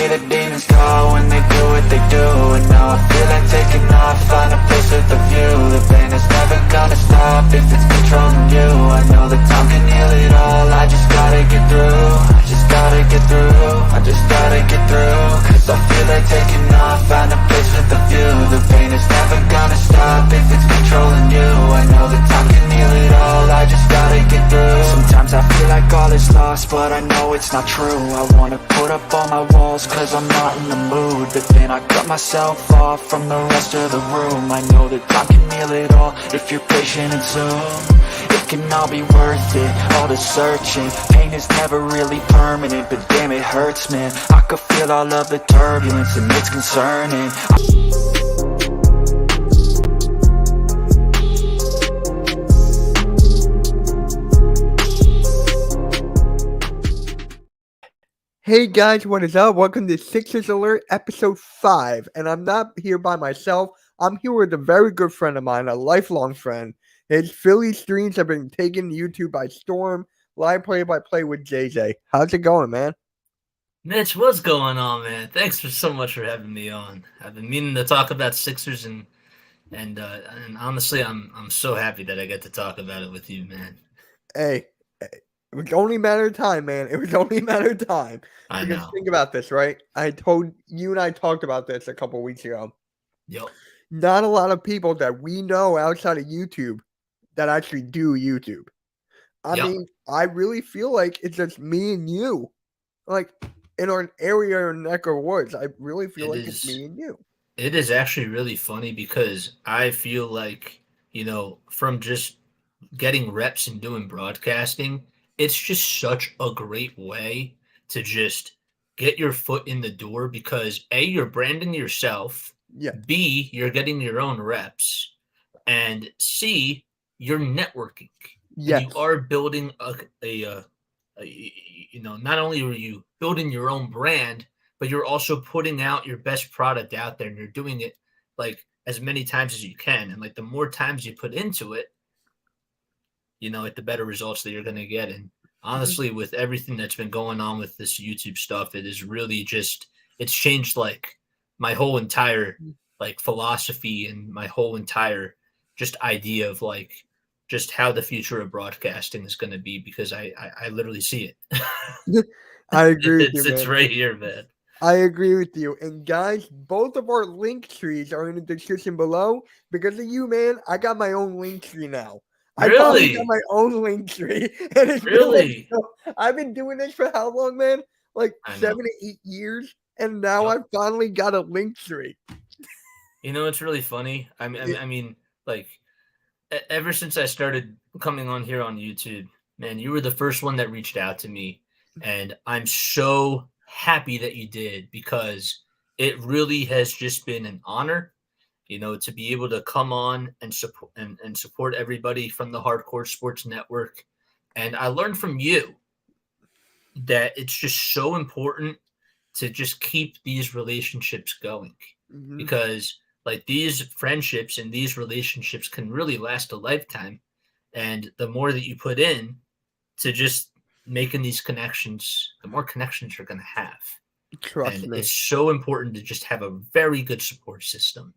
see the demons call when they do what they do. And now I feel like taking off, find a place with a view. The pain is never gonna stop if it's controlling you. I know that time can heal it all, I just gotta get through. I just gotta get through, I just gotta get through. Cause I feel like taking off, find a place with a view. The pain is never gonna stop if it's controlling you. I know that time can heal it all, I just gotta get through. Sometimes I feel like all is lost, but I know it's not true. I wanna put up all my walls cause I'm not in the mood, but then I cut myself off from the rest of the room. I know that time can heal it all if you're patient and soon. It can all be worth it, all the searching. Pain is never really permanent, but damn it hurts, man. I could feel all of the turbulence and it's concerning. Hey guys, what is up? Welcome to Sixers Alert episode 5. And I'm not here by myself. I'm here with a very good friend of mine, a lifelong friend. His Philly streams have been taking YouTube by storm. Live play-by-play with JJ. How's it going, man? Mitch, what's going on, man? Thanks for so much for having me on. I've been meaning to talk about Sixers and honestly, I'm so happy that I get to talk about it with you, man. Hey, it was only a matter of time, man. It was only a matter of time. I Because know. think about this, right? I told you and I talked about this a couple weeks ago. Yep. Not a lot of people that we know outside of YouTube that actually do YouTube. I Yep. mean, I really feel like it's just me and you. Like, in our area or neck of woods, I really feel like it's me and you. It is actually really funny because I feel like, from just getting reps and doing broadcasting, it's just such a great way to just get your foot in the door because A, you're branding yourself, Yeah. B, you're getting your own reps, and C, you're networking. Yes. And you are building not only are you building your own brand, but you're also putting out your best product out there, and you're doing it like as many times as you can. And like the more times you put into it, the better results that you're going to get. And honestly, with everything that's been going on with this YouTube stuff, it is really it's changed like my whole entire like philosophy and my whole entire just idea of like just how the future of broadcasting is going to be, because I literally see it. I agree with you, man. It's right here, man. I agree with you. And guys, both of our link trees are in the description below. Because of you, man, I got my own link tree now. I finally got my own link tree. And it's Really? I've been doing this for how long, man? Like 7 to 8 years. And now I've finally got a link tree. It's really funny. I mean, like, ever since I started coming on here on YouTube, man, you were the first one that reached out to me. And I'm so happy that you did, because it really has just been an honor, to be able to come on and support and support everybody from the Hardcore Sports Network. And I learned from you that it's just so important to just keep these relationships going, because like these friendships and these relationships can really last a lifetime. And the more that you put in to just making these connections, the more connections you're going to have. Trust me. It's so important to just have a very good support system.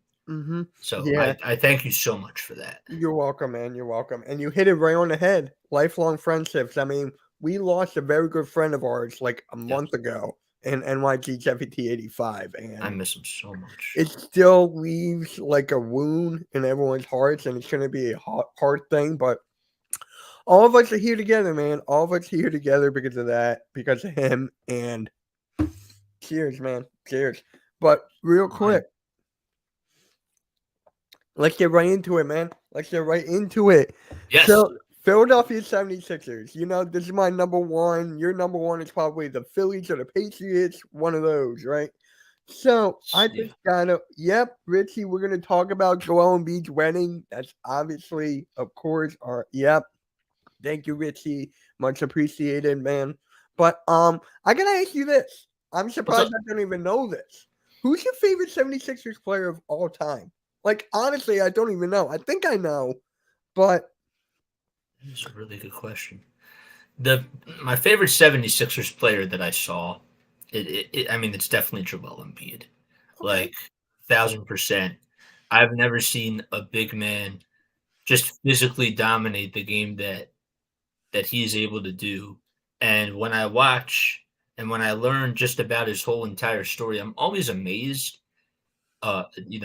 So yeah. I thank you so much for that. You're welcome, man. You're welcome. And you hit it right on the head. Lifelong friendships. I mean, we lost a very good friend of ours like a month ago in NYG FET 85. And I miss him so much. It still leaves like a wound in everyone's hearts, and it's going to be a hard thing. But all of us are here together, man. All of us are here together because of that, because of him. And cheers, man. Cheers. But real quick, let's get right into it, man. Let's get right into it. Yes. So, Philadelphia 76ers. This is my number one. Your number one is probably the Phillies or the Patriots. One of those, right? So, I just Richie, we're going to talk about Joel Embiid's wedding. That's obviously, of course, thank you, Richie. Much appreciated, man. But I got to ask you this. I'm surprised I don't even know this. Who's your favorite 76ers player of all time? Like, honestly, I don't even know. I think I know, but that's a really good question. My favorite 76ers player that I saw I mean, it's definitely Joel Embiid. Okay. Like 1,000%. I've never seen a big man just physically dominate the game that he is able to do. And when I watch and when I learn just about his whole entire story, I'm always amazed,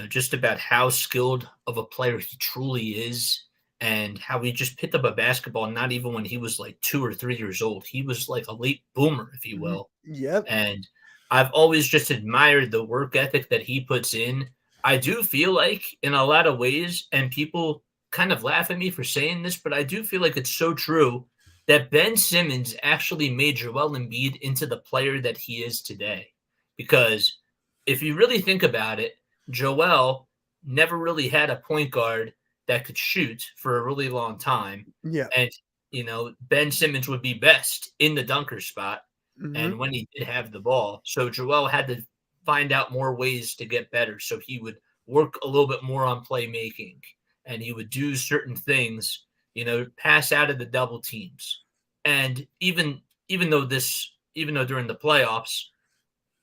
just about how skilled of a player he truly is and how he just picked up a basketball not even when he was like 2 or 3 years old. He was like a late boomer, if you will. Yep. And I've always just admired the work ethic that he puts in. I do feel like, in a lot of ways, and people kind of laugh at me for saying this, but I do feel like it's so true that Ben Simmons actually made Joel Embiid into the player that he is today. Because if you really think about it, Joel never really had a point guard that could shoot for a really long time. Yeah. And, Ben Simmons would be best in the dunker spot. Mhm. And when he did have the ball, so Joel had to find out more ways to get better. So he would work a little bit more on playmaking, and he would do certain things, pass out of the double teams. And even though during the playoffs,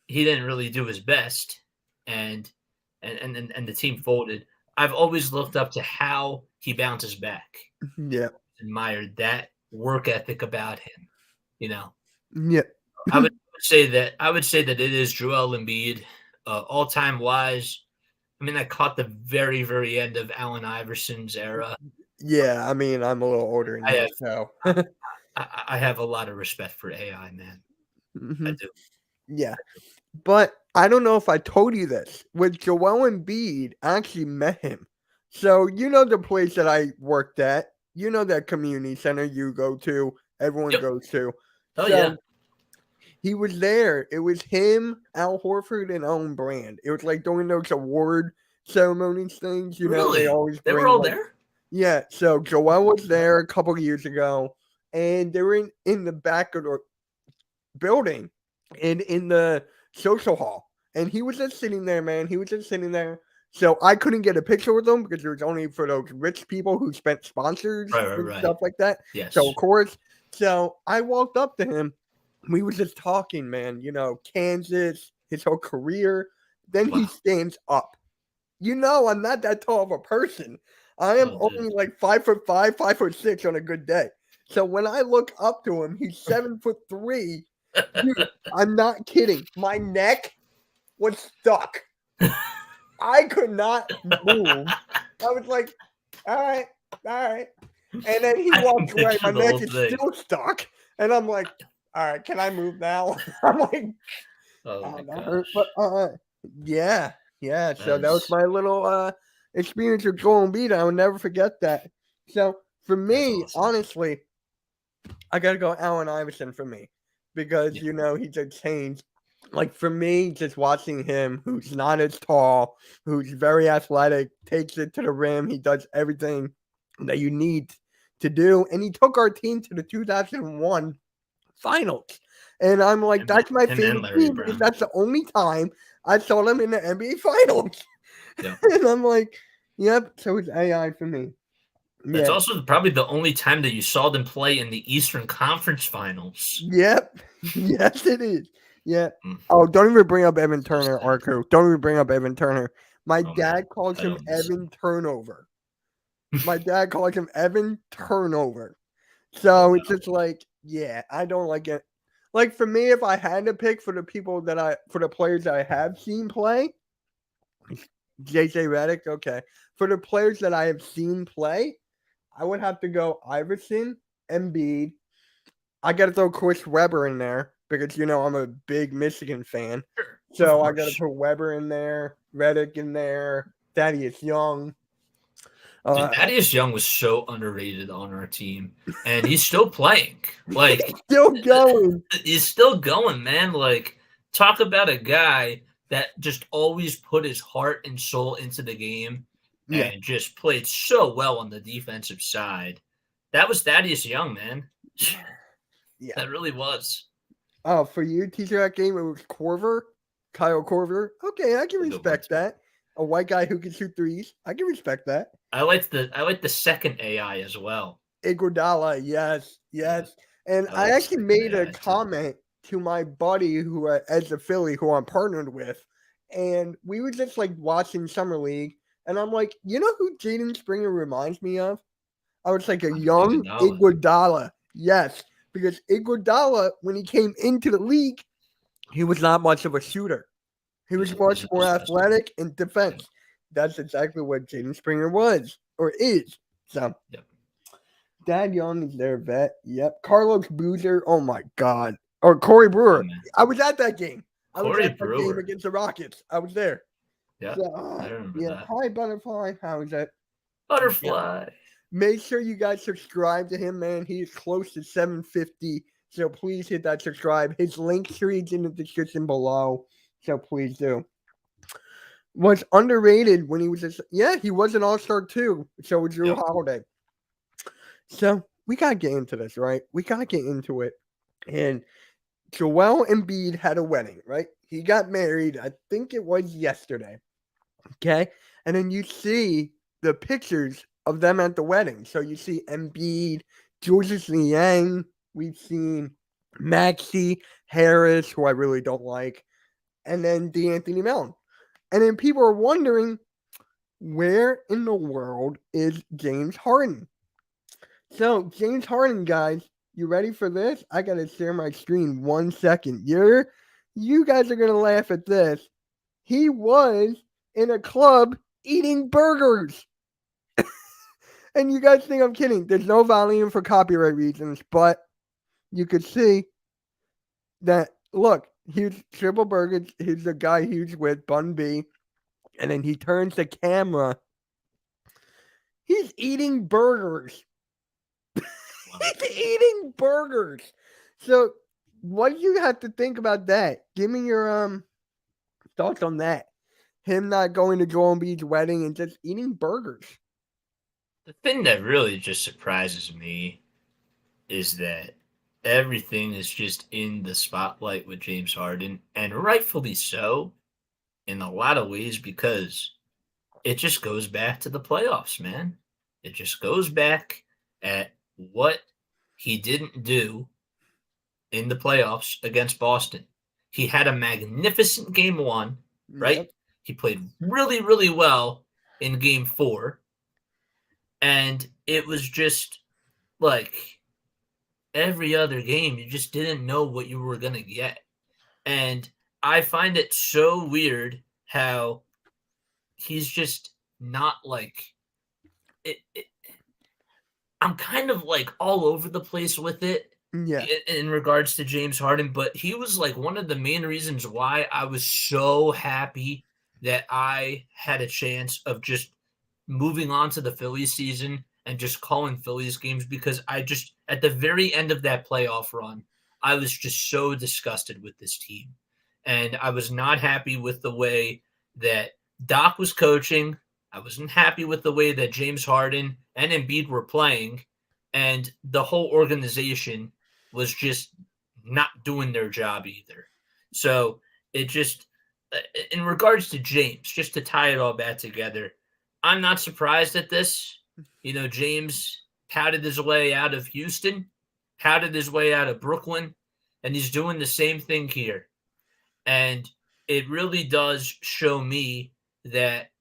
he didn't really do his best, and the team folded. I've always looked up to how he bounces back. Yeah. Admired that work ethic about him. Yeah. I would say that it is Joel Embiid, all-time wise. I mean, I caught the very, very end of Allen Iverson's era. Yeah. I mean, I'm a little older than you, so. I have a lot of respect for AI, man. I Mhm. do. Yeah. But I don't know if I told you this. With Joel Embiid, I actually met him. So you know the place that I worked at. You know that community center you go to, everyone Yep. goes to. Oh, So yeah. he was there. It was him, Al Horford, and Owen Brand. It was like during those award ceremonies things. They Really? always They bring were all like, there? yeah. So Joel was there a couple of years ago, and they were in the back of the building and in the social hall. And he was just sitting there, man. He was just sitting there. So I couldn't get a picture with him because it was only for those rich people who spent sponsors and Right. stuff like that. Yes. So of course, so I walked up to him. We were just talking, man. Kansas, his whole career. Then he Wow. stands up. I'm not that tall of a person. I am Oh, dude. only like 5'5", 5'6" on a good day. So when I look up to him, he's 7'3". Dude, I'm not kidding. My neck was stuck. I could not move. I was like, all right. And then he I walked can away. picture My the neck whole is thing. still stuck. And I'm like, all right, can I move now? I'm like, Oh, my that gosh. hurt. But yeah. So that was That's- my little experience with Joel Embiid. I will never forget that. So for me, awesome. honestly, I gotta go Allen Iverson for me because Yeah. he's a change. Like for me, just watching him, who's not as tall, who's very athletic, takes it to the rim. He does everything that you need to do, and he took our team to the 2001 finals. And I'm like, that's my Him and favorite Larry team because Brown. that's the only time I saw them in the NBA finals. Yeah. And I'm like, yep. So it's AI for me. That's Yeah. also probably the only time that you saw them play in the Eastern Conference Finals. Yep. Yes, it is. Yeah. Mm. Oh, don't even bring up Evan So Turner, sad. Arco. Don't even bring up Evan Turner. My Oh, dad man. calls I him don't miss him. Evan Turnover. My dad calls him Evan Turnover. Oh, So no. it's just like, yeah, I don't like it. Like for me, if I had to pick for the players that I have seen play, JJ Redick, okay. For the players that I have seen play, I would have to go Iverson, Embiid. I got to throw Chris Webber in there because I'm a big Michigan fan. Sure. So Of I got to course. put Webber in there, Redick in there, Thaddeus Young. Dude, Thaddeus Young was so underrated on our team, and he's still playing. Like, Still going. he's still going, man. Like, talk about a guy that just always put his heart and soul into the game Yeah. and just played so well on the defensive side. That was Thaddeus Young, man. Yeah. That really was. Oh, for you, teacher, that game, it was Kyle Korver. Okay, I can Good respect one, too. that. A white guy who can shoot threes. I can respect that. I like the second AI as well. Iguodala, yes. And I I like actually second made AI a too. comment to my buddy who as a Philly who I'm partnered with, and we were just like watching Summer League, and I'm like, you know who Jaden Springer reminds me of? I was like a young Iguodala. Iguodala. Yes, because Iguodala, when he came into the league, he was not much of a shooter. He was much more athletic in defense. That's exactly what Jaden Springer was or is. So, Yep. Dad Young is their vet. Yep. Carlos Boozer. Oh my God. Or Corey Brewer. man. I was at that game. I was Corey at that game Brewer. against the Rockets. I was there. Yeah, So, I remember yeah. that. Hi, Butterfly. How is it? Butterfly. Make sure you guys subscribe to him, man. He is close to 750. So please hit that subscribe. His link tree is in the description below. So please do. Was underrated when he was he was an all-star too. So was Drew Holiday. So we gotta get into this, right? We gotta get into it. And Joel Embiid had a wedding, right? He got married, I think it was yesterday. Okay. And then you see the pictures of them at the wedding. So you see Embiid, Julius Liang, we've seen Maxey Harris, who I really don't like, and then DeAnthony Melton. And then people are wondering, where in the world is James Harden? So, James Harden, guys, you ready for this? I got to share my screen 1 second. You guys are going to laugh at this. He was in a club eating burgers. And you guys think I'm kidding. There's no volume for copyright reasons, but you could see that, look, here's Triple Burgers. Here's the guy he's with, Bun B. And then he turns the camera. He's eating burgers. He's eating burgers. So, what do you have to think about that? Give me your thoughts on that. Him not going to Joel Embiid's wedding and just eating burgers. The thing that really just surprises me is that everything is just in the spotlight with James Harden, and rightfully so in a lot of ways, because it just goes back to the playoffs, man. It just goes back at what he didn't do in the playoffs against Boston. He had a magnificent game 1, right? Yep. He played really, really well in game 4. And it was just like every other game, you just didn't know what you were going to get. And I find it so weird how he's just not like it. I'm kind of like all over the place with it in regards to James Harden, but he was like one of the main reasons why I was so happy that I had a chance of just moving on to the Phillies season and just calling Phillies games, because I just, at the very end of that playoff run, I was just so disgusted with this team. And I was not happy with the way that Doc was coaching. I wasn't happy with the way that James Harden and Embiid were playing. And the whole organization was just not doing their job either. So it just, in regards to James, just to tie it all back together, I'm not surprised at this. You know, James touted his way out of Houston, touted his way out of Brooklyn, and he's doing the same thing here. And it really does show me that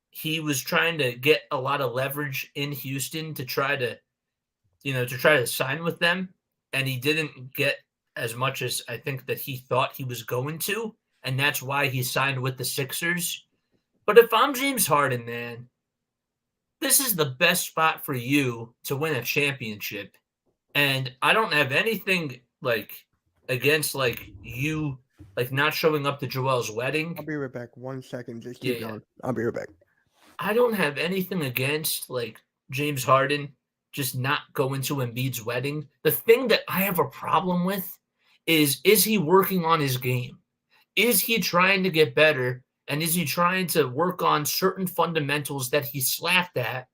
he was trying to get a lot of leverage in Houston to try to sign with them. And he didn't get as much as I think that he thought he was going to. And that's why he signed with the Sixers. But if I'm James Harden, man, this is the best spot for you to win a championship. And I don't have anything like against like you like not showing up to Joel's wedding. I'll be right back. 1 second. Just keep going. I'll be right back. I don't have anything against like James Harden just not going to Embiid's wedding. The thing that I have a problem with is he working on his game? Is he trying to get better? And is he trying to work on certain fundamentals that he slacked at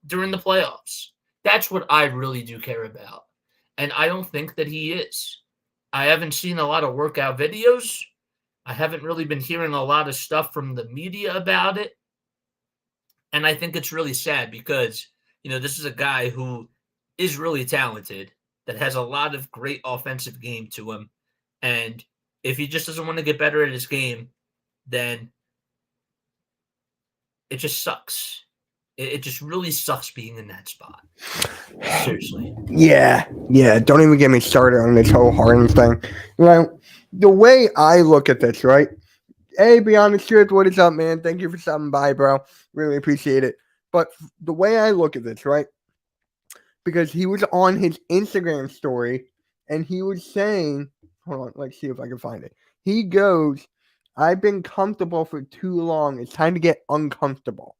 during the playoffs? That's what I really do care about. And I don't think that he is. I haven't seen a lot of workout videos. I haven't really been hearing a lot of stuff from the media about it. And I think it's really sad because, you know, this is a guy who is really talented, that has a lot of great offensive game to him. And if he just doesn't want to get better at his game, then it just sucks. It just really sucks being in that spot. Seriously. Yeah. Don't even get me started on this whole Harden thing. The way I look at this, right? Hey, Beyond the Script, what is up, man? Thank you for stopping by, bro. Really appreciate it. But the way I look at this, right? Because he was on his Instagram story and he was saying, hold on, let's see if I can find it. He goes, I've been comfortable for too long. It's time to get uncomfortable.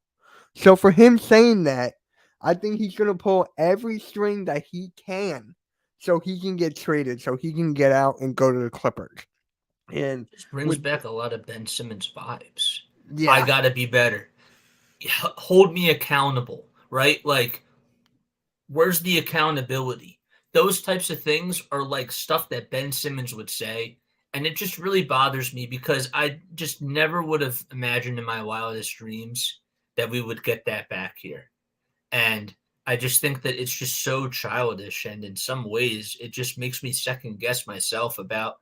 So for him saying that, I think he's going to pull every string that he can so he can get traded, so he can get out and go to the Clippers. And this brings back a lot of Ben Simmons vibes. Yeah. I got to be better. Hold me accountable, right? Like, where's the accountability? Those types of things are like stuff that Ben Simmons would say. And it just really bothers me because I just never would have imagined in my wildest dreams that we would get that back here. And I just think that it's just so childish. And in some ways, it just makes me second guess myself about,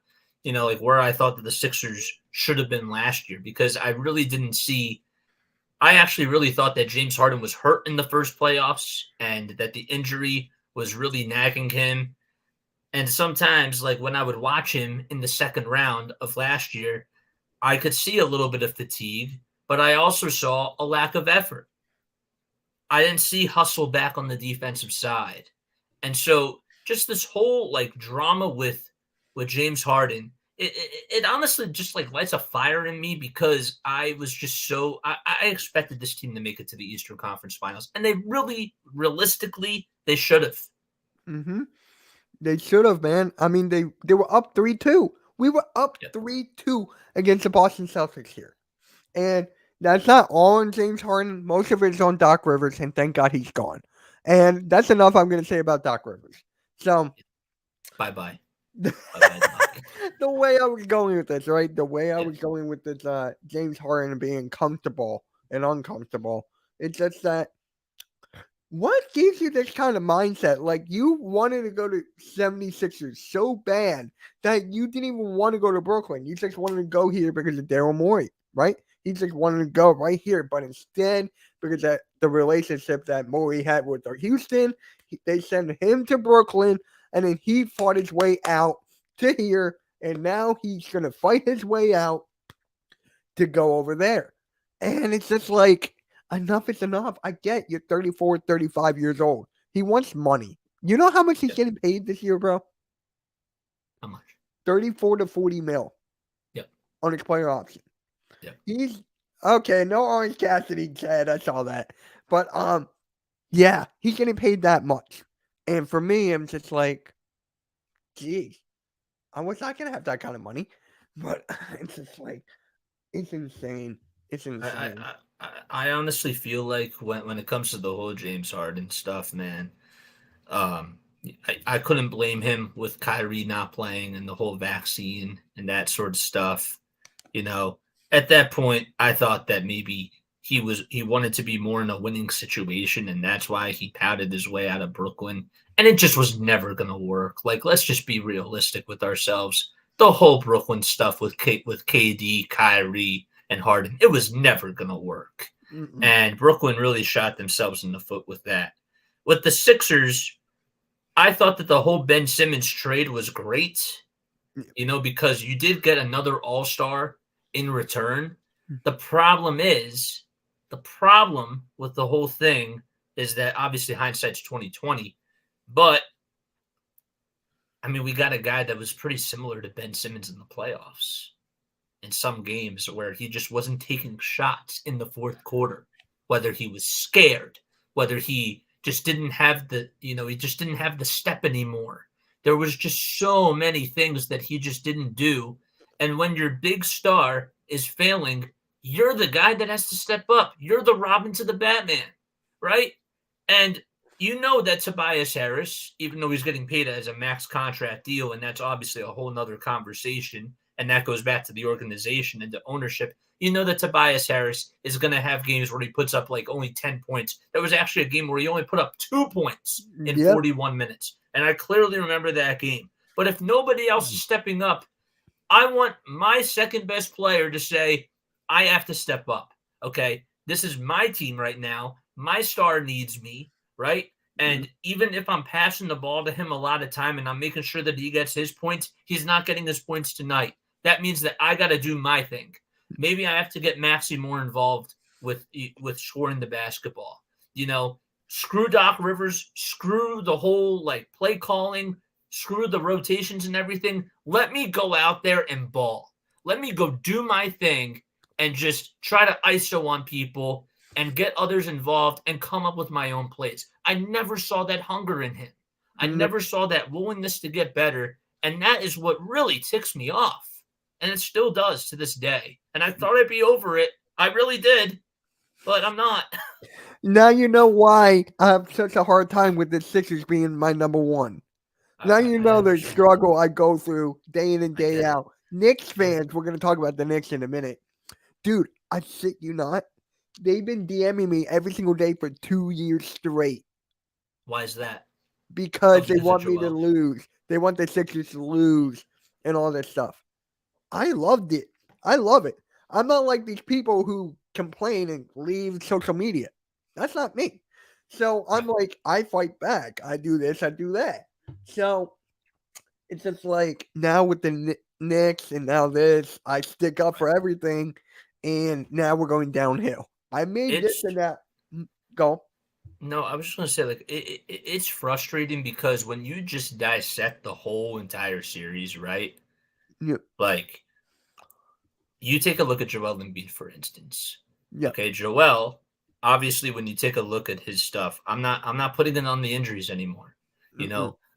like where I thought that the Sixers should have been last year, because I really didn't see. I actually really thought that James Harden was hurt in the first playoffs and that the injury was really nagging him. And sometimes, like when I would watch him in the second round of last year, I could see a little bit of fatigue, but I also saw a lack of effort. I didn't see hustle back on the defensive side. And so just this whole like drama with James Harden, it honestly just like lights a fire in me because I was just so I expected this team to make it to the Eastern Conference Finals, and they really realistically they should have. Mm-hmm. They should have, man. I mean, they were up 3-2. We were up 3-2 against the Boston Celtics here, and that's not all on James Harden. Most of it's on Doc Rivers, and thank God he's gone. And that's enough I'm going to say about Doc Rivers. So, bye-bye. The way I was going with this, right? The way I was going with this James Harden being comfortable and uncomfortable, it's just that what gives you this kind of mindset? Like, you wanted to go to 76ers so bad that you didn't even want to go to Brooklyn. You just wanted to go here because of Daryl Morey, right? He just wanted to go right here. But instead, because of the relationship that Morey had with Houston, they sent him to Brooklyn, and then he fought his way out to here, and now he's going to fight his way out to go over there. And it's just like, enough is enough. I get you're 34, 35 years old. He wants money. You know how much he's getting paid this year, bro? How much? 34 to 40 mil. Yep. On his player option. Yep. He's okay. No Orange Cassidy said I saw that, but yeah, he's getting paid that much. And for me, I'm just like, geez, I was not gonna have that kind of money, but it's just like, it's insane. It's insane. I honestly feel like when it comes to the whole James Harden stuff, man, I couldn't blame him with Kyrie not playing and the whole vaccine and that sort of stuff. At that point, I thought that maybe he wanted to be more in a winning situation, and that's why he pouted his way out of Brooklyn. And it just was never going to work. Like, let's just be realistic with ourselves. The whole Brooklyn stuff with KD, Kyrie, and Harden, it was never going to work. Mm-mm. And Brooklyn really shot themselves in the foot with that. With the Sixers, I thought that the whole Ben Simmons trade was great, because you did get another all-star in return. The problem with the whole thing is that obviously hindsight's 2020, but I mean, we got a guy that was pretty similar to Ben Simmons in the playoffs in some games where he just wasn't taking shots in the fourth quarter, whether he was scared, whether he just didn't have the step anymore. There was just so many things that he just didn't do. And when your big star is failing, you're the guy that has to step up. You're the Robin to the Batman, right? And you know that Tobias Harris, even though he's getting paid as a max contract deal, and that's obviously a whole nother conversation, and that goes back to the organization and the ownership, you know that Tobias Harris is going to have games where he puts up like only 10 points. There was actually a game where he only put up 2 points in 41 minutes. And I clearly remember that game. But if nobody else is stepping up, I want my second best player to say, I have to step up. Okay. This is my team right now. My star needs me, right? And even if I'm passing the ball to him a lot of time and I'm making sure that he gets his points, he's not getting his points tonight. That means that I got to do my thing. Maybe I have to get Maxey more involved with scoring the basketball. Screw Doc Rivers, screw the whole like play calling, screw the rotations and everything. Let me go out there and ball. Let me go do my thing and just try to ISO on people and get others involved and come up with my own plays. I never saw that hunger in him. I never saw that willingness to get better. And that is what really ticks me off. And it still does to this day. And I thought I'd be over it. I really did. But I'm not. Now you know why I have such a hard time with the Sixers being my number one. Now you know the struggle I go through day in and day out. Knicks fans, we're going to talk about the Knicks in a minute. Dude, I shit you not. They've been DMing me every single day for 2 years straight. Why is that? Because they want me to lose. They want the Sixers to lose and all this stuff. I loved it. I love it. I'm not like these people who complain and leave social media. That's not me. So I'm like, I fight back. I do this, I do that. So it's just like now with the Knicks and now this, I stick up for everything. And now we're going downhill. I made this and that. Go. No, I was just going to say, like, it's frustrating because when you just dissect the whole entire series, right? Yeah. Like, you take a look at Joel Embiid, for instance. Yeah. Okay, Joel, obviously, when you take a look at his stuff, I'm not putting it on the injuries anymore.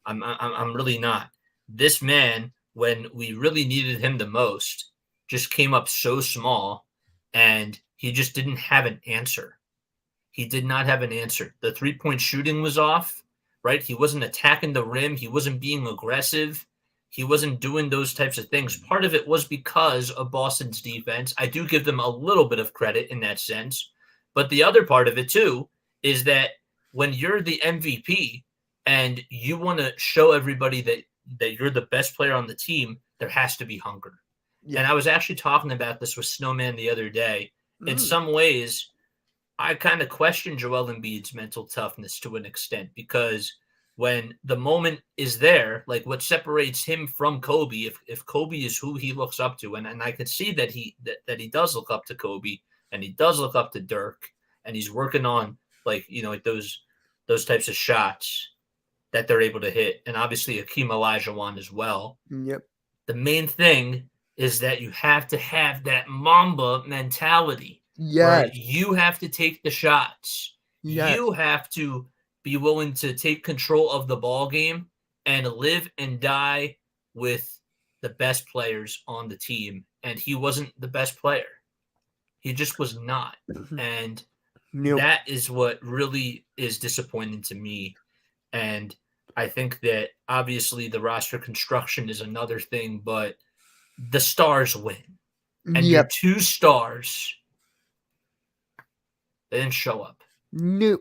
I'm really not. This man, when we really needed him the most, just came up so small, and he just didn't have an answer. He did not have an answer. The three-point shooting was off, right? He wasn't attacking the rim. He wasn't being aggressive. He wasn't doing those types of things. Part of it was because of Boston's defense. I do give them a little bit of credit in that sense. But the other part of it, too, is that when you're the MVP and you want to show everybody that you're the best player on the team, there has to be hunger. Yeah. And I was actually talking about this with Snowman the other day. In some ways, I kind of question Joel Embiid's mental toughness to an extent because when the moment is there, like what separates him from Kobe, if Kobe is who he looks up to, and I could see that he does look up to Kobe and he does look up to Dirk and he's working on like those types of shots that they're able to hit, and obviously Hakeem Olajuwon as well. Yep. The main thing is that you have to have that Mamba mentality. Yeah. You have to take the shots. Yes. You have to be willing to take control of the ball game and live and die with the best players on the team. And he wasn't the best player. He just was not. And that is what really is disappointing to me. And I think that obviously the roster construction is another thing, but the stars win. And your two stars, they didn't show up. No.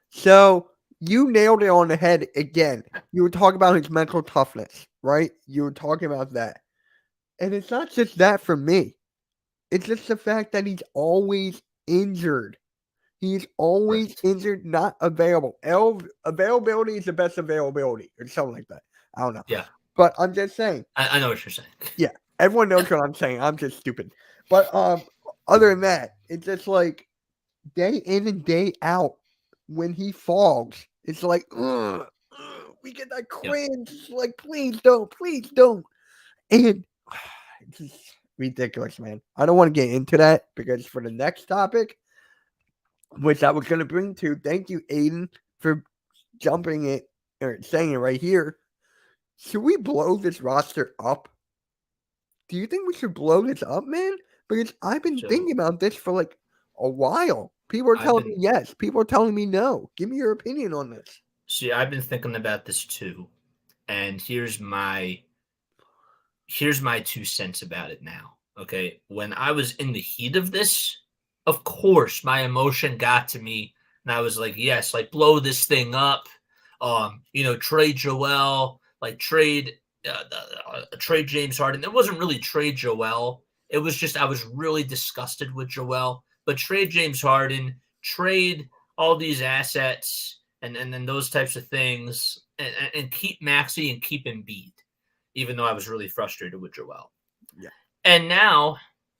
So you nailed it on the head again. You were talking about his mental toughness, right? You were talking about that. And it's not just that for me. It's just the fact that he's always injured. He's always injured, not available. Availability is the best availability or something like that. I don't know. Yeah. But I'm just saying. I know what you're saying. Yeah. Everyone knows what I'm saying. I'm just stupid. But other than that, it's just like day in and day out when he falls, it's like, we get that cringe. It's like, please don't. And it's just ridiculous, man. I don't want to get into that because for the next topic, which I was going to bring to, thank you, Aiden, for jumping it or saying it right here. Should we blow this roster up? Do you think we should blow this up, man? Because I've been thinking about this for like a while. People are telling me yes. People are telling me no. Give me your opinion on this. See, I've been thinking about this too. And here's my 2 cents about it now. Okay. When I was in the heat of this, of course, my emotion got to me. And I was like, yes, like blow this thing up. Trade Joel, like trade trade James Harden. It wasn't really trade Joel. It was just I was really disgusted with Joel. But trade James Harden, trade all these assets and then those types of things, and keep Maxey and keep Embiid, even though I was really frustrated with Joel. Yeah. And now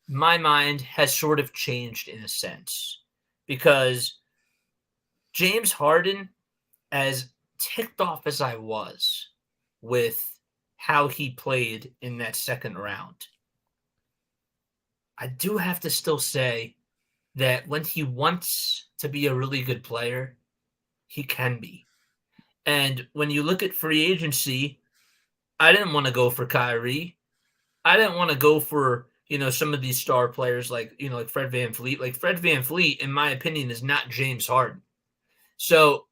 my mind has sort of changed in a sense because James Harden, as ticked off as I was with how he played in that second round, I do have to still say that when he wants to be a really good player, he can be. And when you look at free agency, I didn't want to go for Kyrie. I didn't want to go for, some of these star players like Fred VanVleet. Like Fred VanVleet, in my opinion, is not James Harden. So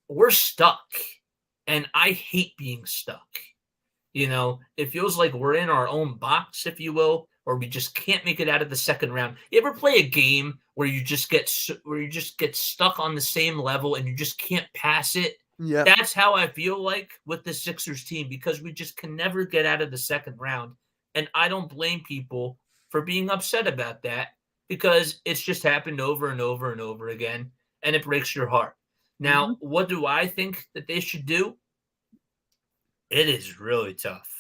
we're stuck. And I hate being stuck. It feels like we're in our own box, if you will, or we just can't make it out of the second round. You ever play a game where you just get stuck on the same level and you just can't pass it? Yeah. That's how I feel like with the Sixers team, because we just can never get out of the second round. And I don't blame people for being upset about that because it's just happened over and over and over again, and it breaks your heart. Now, what do I think that they should do? It is really tough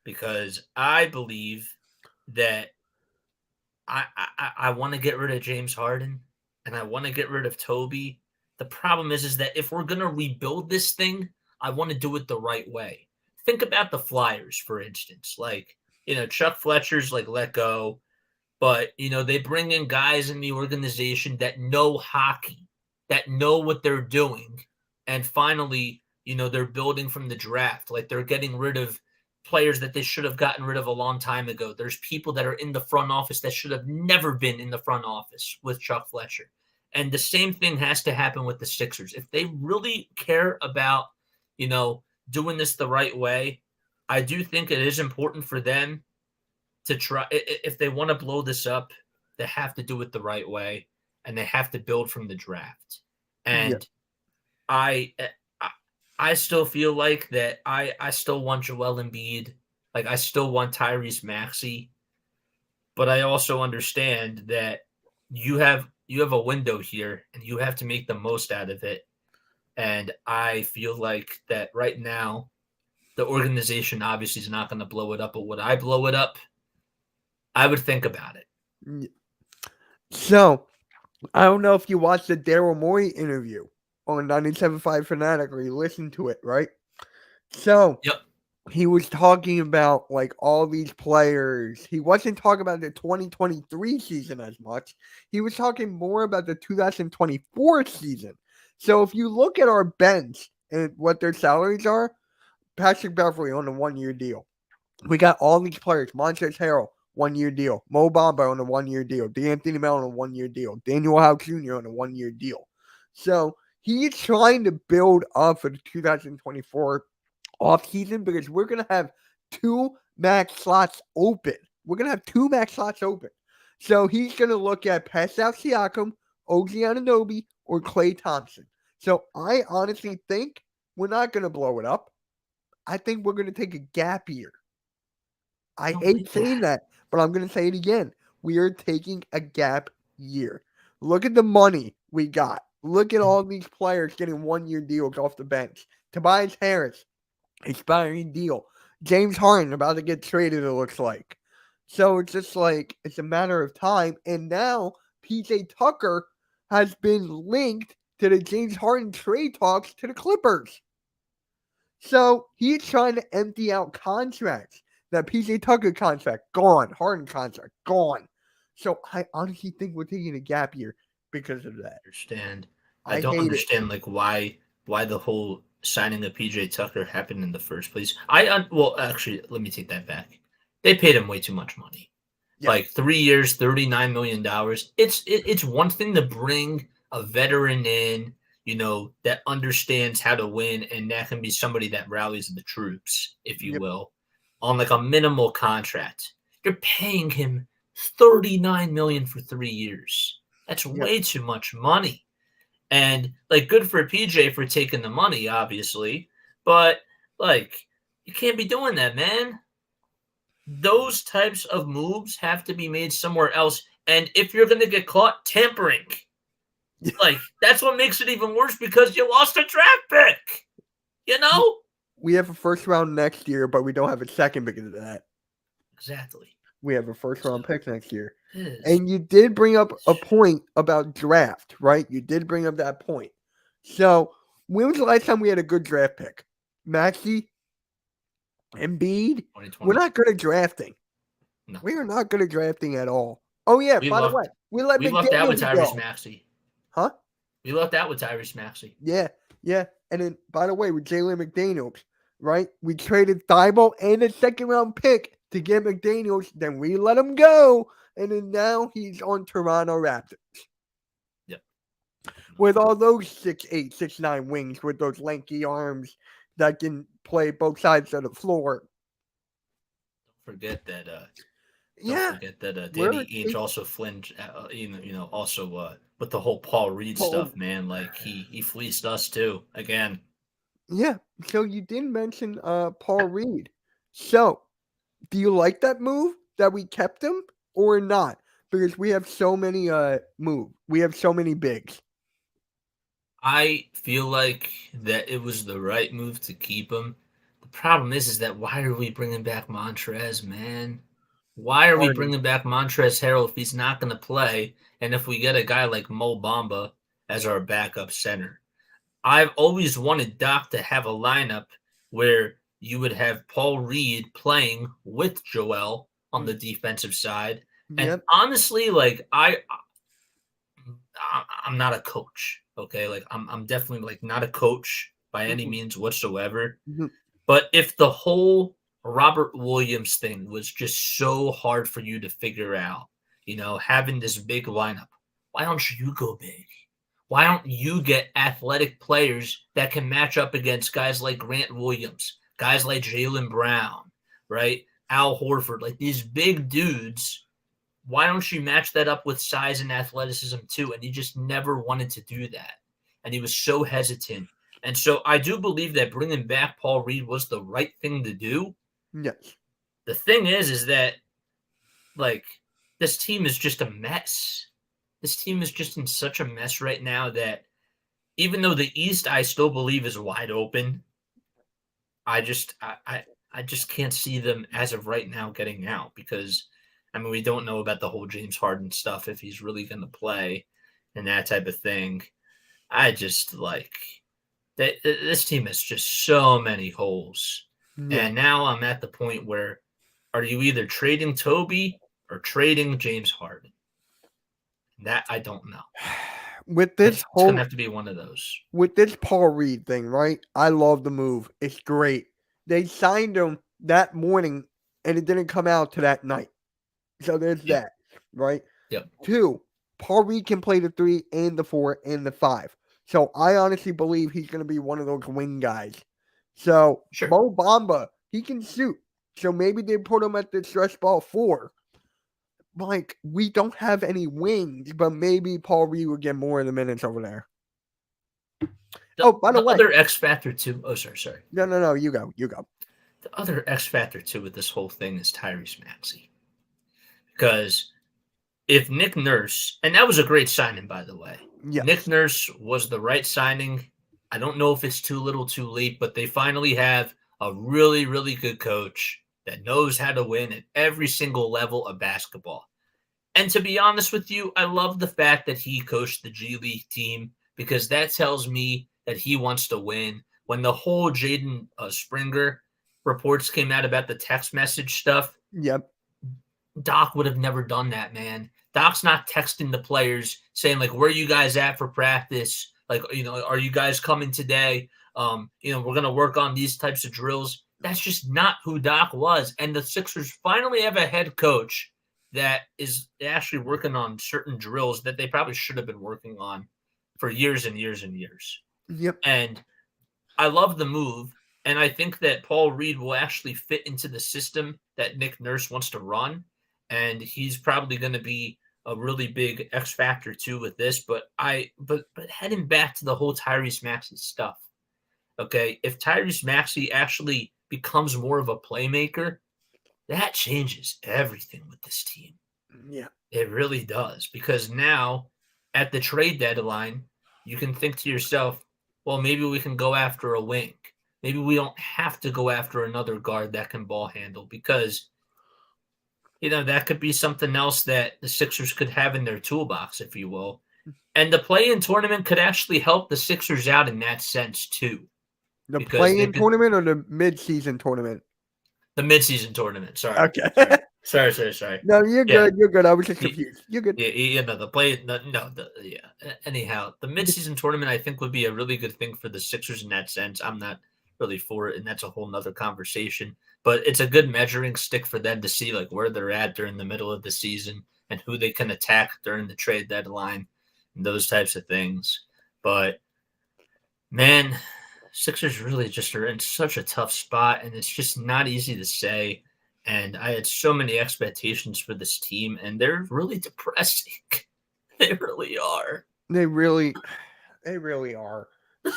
because I believe that I want to get rid of James Harden and I want to get rid of Toby. The problem is that if we're going to rebuild this thing, I want to do it the right way. Think about the Flyers, for instance. Like, Chuck Fletcher's like let go, but, they bring in guys in the organization that know hockey, that know what they're doing. And finally, they're building from the draft. Like they're getting rid of players that they should have gotten rid of a long time ago. There's people that are in the front office that should have never been in the front office with Chuck Fletcher. And the same thing has to happen with the Sixers. If they really care about, doing this the right way, I do think it is important for them to try. If they want to blow this up, they have to do it the right way, and they have to build from the draft. And I still feel like that I still want Joel Embiid. Like I still want Tyrese Maxey. But I also understand that you have a window here and you have to make the most out of it. And I feel like that right now, the organization obviously is not going to blow it up. But would I blow it up? I would think about it. So, I don't know if you watched the Daryl Morey interview on 97.5 Fanatic, or you listened to it, right? So, Yep. He was talking about like all these players. He wasn't talking about the 2023 season as much. He was talking more about the 2024 season. So if you look at our bench and what their salaries are, Patrick Beverley on a 1-year deal. We got all these players. Montrezl Harrell, 1-year deal. Mo Bamba on a 1-year deal. D'Anthony Melton on a 1-year deal. Daniel House Jr. on a 1-year deal. So he's trying to build up for the 2024 offseason because we're going to have 2 max slots open. We're going to have 2 max slots open. So he's going to look at Pascal Siakam, OG Anunoby, or Klay Thompson. So I honestly think we're not going to blow it up. I think we're going to take a gap year. I hate saying that, but I'm going to say it again. We are taking a gap year. Look at the money we got. Look at all these players getting 1-year deals off the bench. Tobias Harris, expiring deal. James Harden about to get traded, it looks like. So it's just like, it's a matter of time. And now PJ Tucker has been linked to the James Harden trade talks to the Clippers. So he's trying to empty out contracts. That PJ Tucker contract, gone. Harden contract, gone. So I honestly think we're taking a gap year because of that. I don't understand like why the whole signing of PJ Tucker happened in the first place. Well, actually, let me take that back. They paid him way too much money. Yeah. Like 3 years, $39 million. It's one thing to bring a veteran in, that understands how to win, and that can be somebody that rallies the troops, if you will, on like a minimal contract. You're paying him $39 million for 3 years. That's way too much money. And like, good for PJ for taking the money, obviously, but like, You can't be doing that, man. Those types of moves have to be made somewhere else. And if you're going to get caught tampering, like, that's what makes it even worse because you lost a draft pick. You know? We have a first round next year, but we don't have a second because of that. Exactly. We have a first round pick next year. It is. And you did bring up a point about draft, right? You did bring up that point. So, when was the last time we had a good draft pick? Maxey? Embiid? 2020. We're not good at drafting. No. We are not good at drafting at all. Oh, yeah, by the way, we lucked out with McDaniels Tyrese go. Maxey. Huh? We lucked out with Tyrese Maxey. Yeah. And then, by the way, with Jalen McDaniels, right? We traded Thibault and a second-round pick to get McDaniels. Then we let him go. And then now he's on Toronto Raptors. Yep. With all those 6'8", 6'9" wings with those lanky arms that can play both sides of the floor. Don't forget that. Yeah. Forget that Danny Ainge also flinched. Also with the whole Paul Reed stuff, man. Like he fleeced us too again. Yeah. So you did mention Paul Reed. So do you like that move that we kept him or not? Because we have so many we have so many bigs. I feel like that it was the right move to keep him. The problem is that why are we bringing back Montrezl, man? Why are we bringing back Montrezl Harrell if he's not going to play? And if we get a guy like Mo Bamba as our backup center, I've always wanted Doc to have a lineup where you would have Paul Reed playing with Joel on the defensive side. Yep. And honestly, like I'm not a coach. Okay, like I'm definitely like not a coach by any means whatsoever. Mhm. But if the whole Robert Williams thing was just so hard for you to figure out, having this big lineup, why don't you go big? Why don't you get athletic players that can match up against guys like Grant Williams, guys like Jaylen Brown, right? Al Horford, like these big dudes. Why don't you match that up with size and athleticism too? And he just never wanted to do that. And he was so hesitant. And so I do believe that bringing back Paul Reed was the right thing to do. Yes. The thing is that, like, this team is just a mess. This team is just in such a mess right now that even though the East I still believe is wide open, I just can't see them as of right now getting out because we don't know about the whole James Harden stuff, if he's really going to play and that type of thing. I just this team has just so many holes. Yeah. And now I'm at the point where are you either trading Toby or trading James Harden? That I don't know. With this It's going to have to be one of those. With this Paul Reed thing, right? I love the move. It's great. They signed him that morning and it didn't come out to that night. So there's that, right? Yep. 2, Paul Reed can play the 3 and the 4 and the 5. So I honestly believe he's going to be one of those wing guys. So Sure. Mo Bamba, he can shoot. So maybe they put him at the stretch ball 4. Like, we don't have any wings, but maybe Paul Reed will get more of the minutes over there. By the way. Other X factor too. Oh, sorry. No. You go. The other X factor too with this whole thing is Tyrese Maxey. Because if Nick Nurse, and that was a great signing, by the way. Yeah. Nick Nurse was the right signing. I don't know if it's too little, too late, but they finally have a really, really good coach that knows how to win at every single level of basketball. And to be honest with you, I love the fact that he coached the G League team because that tells me that he wants to win. When the whole Jaden Springer reports came out about the text message stuff, Yep. Doc would have never done that, man. Doc's not texting the players saying, like, where are you guys at for practice? Like, are you guys coming today? We're going to work on these types of drills. That's just not who Doc was. And the Sixers finally have a head coach that is actually working on certain drills that they probably should have been working on for years and years and years. Yep. And I love the move. And I think that Paul Reed will actually fit into the system that Nick Nurse wants to run. And he's probably going to be a really big X factor too with this. But heading back to the whole Tyrese Maxey stuff. Okay. If Tyrese Maxey actually becomes more of a playmaker, that changes everything with this team. Yeah. It really does. Because now at the trade deadline, you can think to yourself, well, maybe we can go after a wing. Maybe we don't have to go after another guard that can ball handle because, that could be something else that the Sixers could have in their toolbox, if you will. And the play-in tournament could actually help the Sixers out in that sense too. The because play-in tournament or the mid-season tournament? The mid-season tournament. Sorry. Okay. Sorry. No, you're Yeah. good. You're good. I was just confused. You're good. No, the play. Anyhow, the mid-season tournament I think would be a really good thing for the Sixers in that sense. I'm not really for it, and that's a whole nother conversation. But it's a good measuring stick for them to see like where they're at during the middle of the season and who they can attack during the trade deadline and those types of things. But man, Sixers really just are in such a tough spot, and it's just not easy to say. And I had so many expectations for this team, and they're really depressing. They really are. They really are.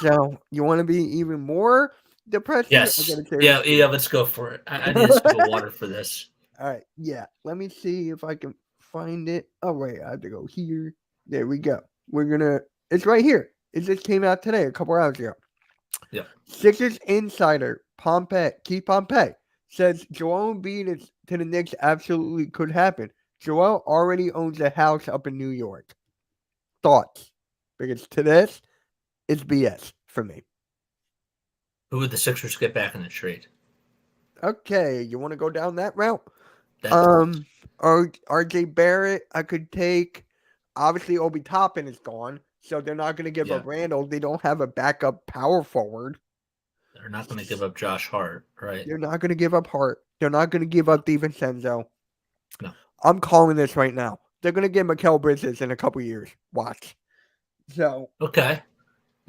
So you want to be even more depressing? Yes. Yeah. Let's go for it. I need a sip of water for this. All right. Yeah. Let me see if I can find it. Oh wait, I have to go here. There we go. It's right here. It just came out today, a couple hours ago. Yeah. Sixers insider Keith Pompey says Joel Embiid to the Knicks absolutely could happen. Joel already owns a house up in New York. Thoughts? Because to this, it's BS for me. Who would the Sixers get back in the trade? Okay, you want to go down that route? Or RJ Barrett, I could take. Obviously, Obi Toppin is gone, so they're not going to give up Randall. They don't have a backup power forward. They're not going to give up Josh Hart, right? They're not going to give up Hart. They're not going to give up DiVincenzo. No. I'm calling this right now. They're going to get Mikal Bridges in a couple years. Watch. So. Okay.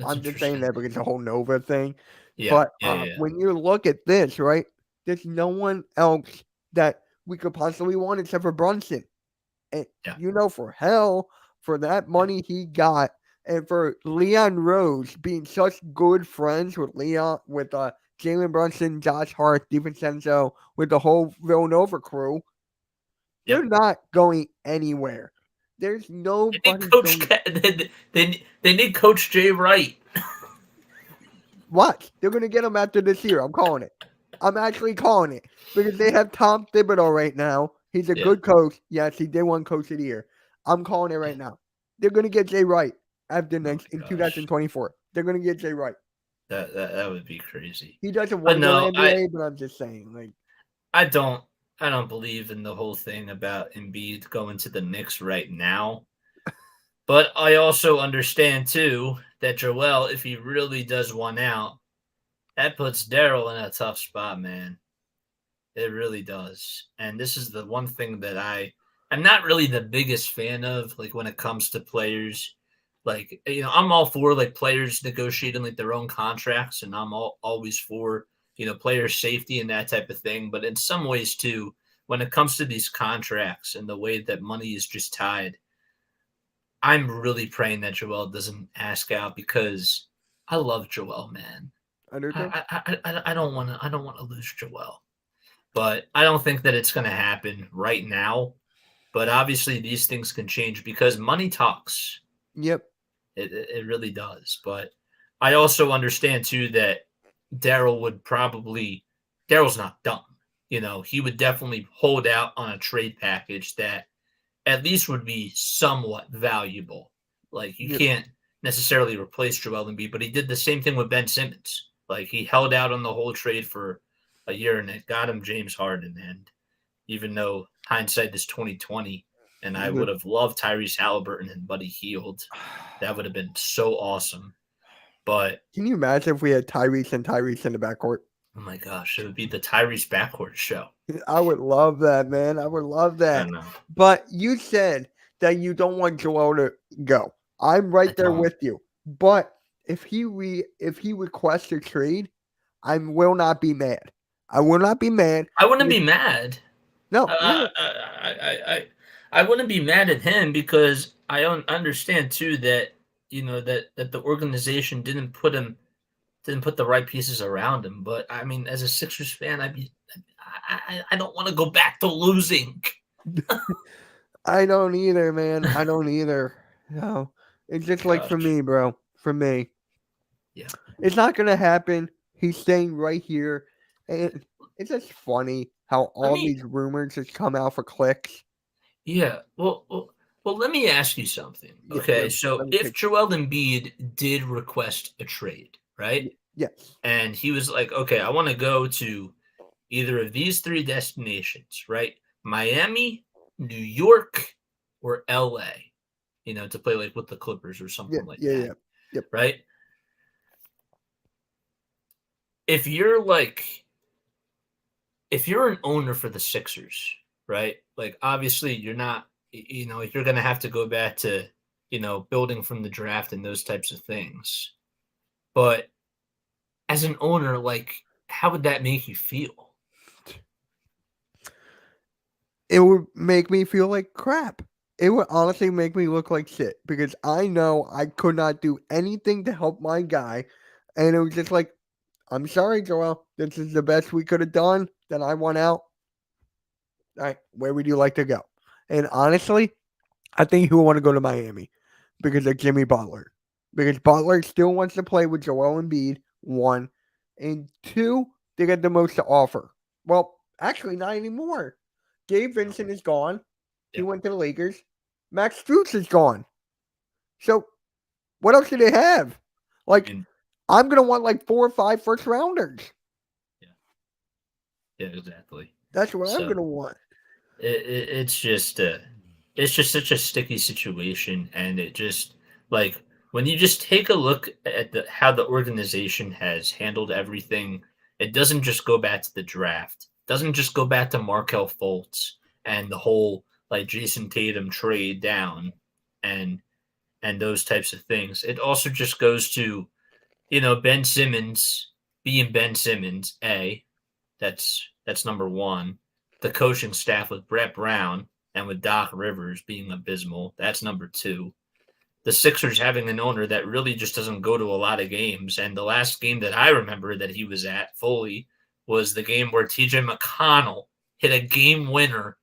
I'm just saying that because it's a whole Nova thing. Yeah. But when you look at this, right, there's no one else that we could possibly want except for Brunson. And for hell, for that money he got, and for Leon Rose being such good friends with Jalen Brunson, Josh Hart, DiVincenzo, with the whole Villanova crew, they're not going anywhere. There's nobody. They need Coach Jay Wright. What? They're going to get him after this year. I'm calling it. I'm actually calling it because they have Tom Thibodeau right now. He's a good coach. Yes, he did win Coach of the Year. I'm calling it right now. They're going to get Jay Wright after in 2024. They're going to get Jay Wright. That would be crazy. He doesn't want to go NBA, but I'm just saying. Like, I don't believe in the whole thing about Embiid going to the Knicks right now. But I also understand, too, that Joel, if he really does one out, that puts Daryl in a tough spot, man. It really does. And this is the one thing that I'm not really the biggest fan of, like, when it comes to players. Like, I'm all for, like, players negotiating, like, their own contracts, and I'm always for, player safety and that type of thing. But in some ways, too, when it comes to these contracts and the way that money is just tied, I'm really praying that Joel doesn't ask out because I love Joel, man. I don't want to lose Joel, but I don't think that it's going to happen right now. But obviously, these things can change because money talks. Yep, it really does. But I also understand too that Daryl would Daryl's not dumb. He would definitely hold out on a trade package that at least would be somewhat valuable. Like, you can't necessarily replace Joel Embiid, but he did the same thing with Ben Simmons. Like, he held out on the whole trade for a year, and it got him James Harden. And even though hindsight is 2020, and I would have loved Tyrese Halliburton and Buddy Hield, that would have been so awesome. But can you imagine if we had Tyrese in the backcourt? Oh my gosh, it would be the Tyrese backcourt show. I would love that, man. I would love that. I know. But you said that you don't want Joel to go. I'm right there with you. But if he requests a trade, I will not be mad. I will not be mad. I wouldn't be mad. No. I wouldn't be mad at him because I understand too that that the organization didn't put him didn't put the right pieces around him. But I mean, as a Sixers fan, I don't want to go back to losing. I don't either, man. I don't either. No, it's just like for Gosh. me, bro. For me, Yeah. it's not gonna happen. He's staying right here, and it's just funny how all mean- these rumors just come out for clicks. Yeah. Well, let me ask you something. Yeah, Okay, yeah, so let me if take- Joel Embiid did request a trade, right? Yes, And he was like, okay, I want to go to either of these three destinations, right? Miami, New York, or LA, to play like with the Clippers or something like yeah, that. yeah. Yep. Right? If you're an owner for the Sixers, right? Like obviously you're not, you're going to have to go back to, building from the draft and those types of things. But as an owner, like, how would that make you feel? It would make me feel like crap. It would honestly make me look like shit because I know I could not do anything to help my guy. And it was just like, I'm sorry, Joel. This is the best we could have done. Then I won out. All right, where would you like to go? And honestly, I think he would want to go to Miami because of Jimmy Butler. Because Butler still wants to play with Joel Embiid, one. And two, they got the most to offer. Well, actually, not anymore. Gabe Vincent is gone. He Yeah. went to the Lakers. Max Strus is gone. So, what else do they have? Like, I'm going to want like 4 or 5 first rounders. Yeah, exactly. That's what I'm So- going to want. It's just such a sticky situation, and it just like when you just take a look at how the organization has handled everything, it doesn't just go back to the draft, it doesn't just go back to Markelle Fultz and the whole like Jason Tatum trade down and those types of things. It also just goes to Ben Simmons being Ben Simmons. That's number one. The coaching staff with Brett Brown and with Doc Rivers being abysmal. That's number two. The Sixers having an owner that really just doesn't go to a lot of games. And the last game that I remember that he was at fully was the game where TJ McConnell hit a game winner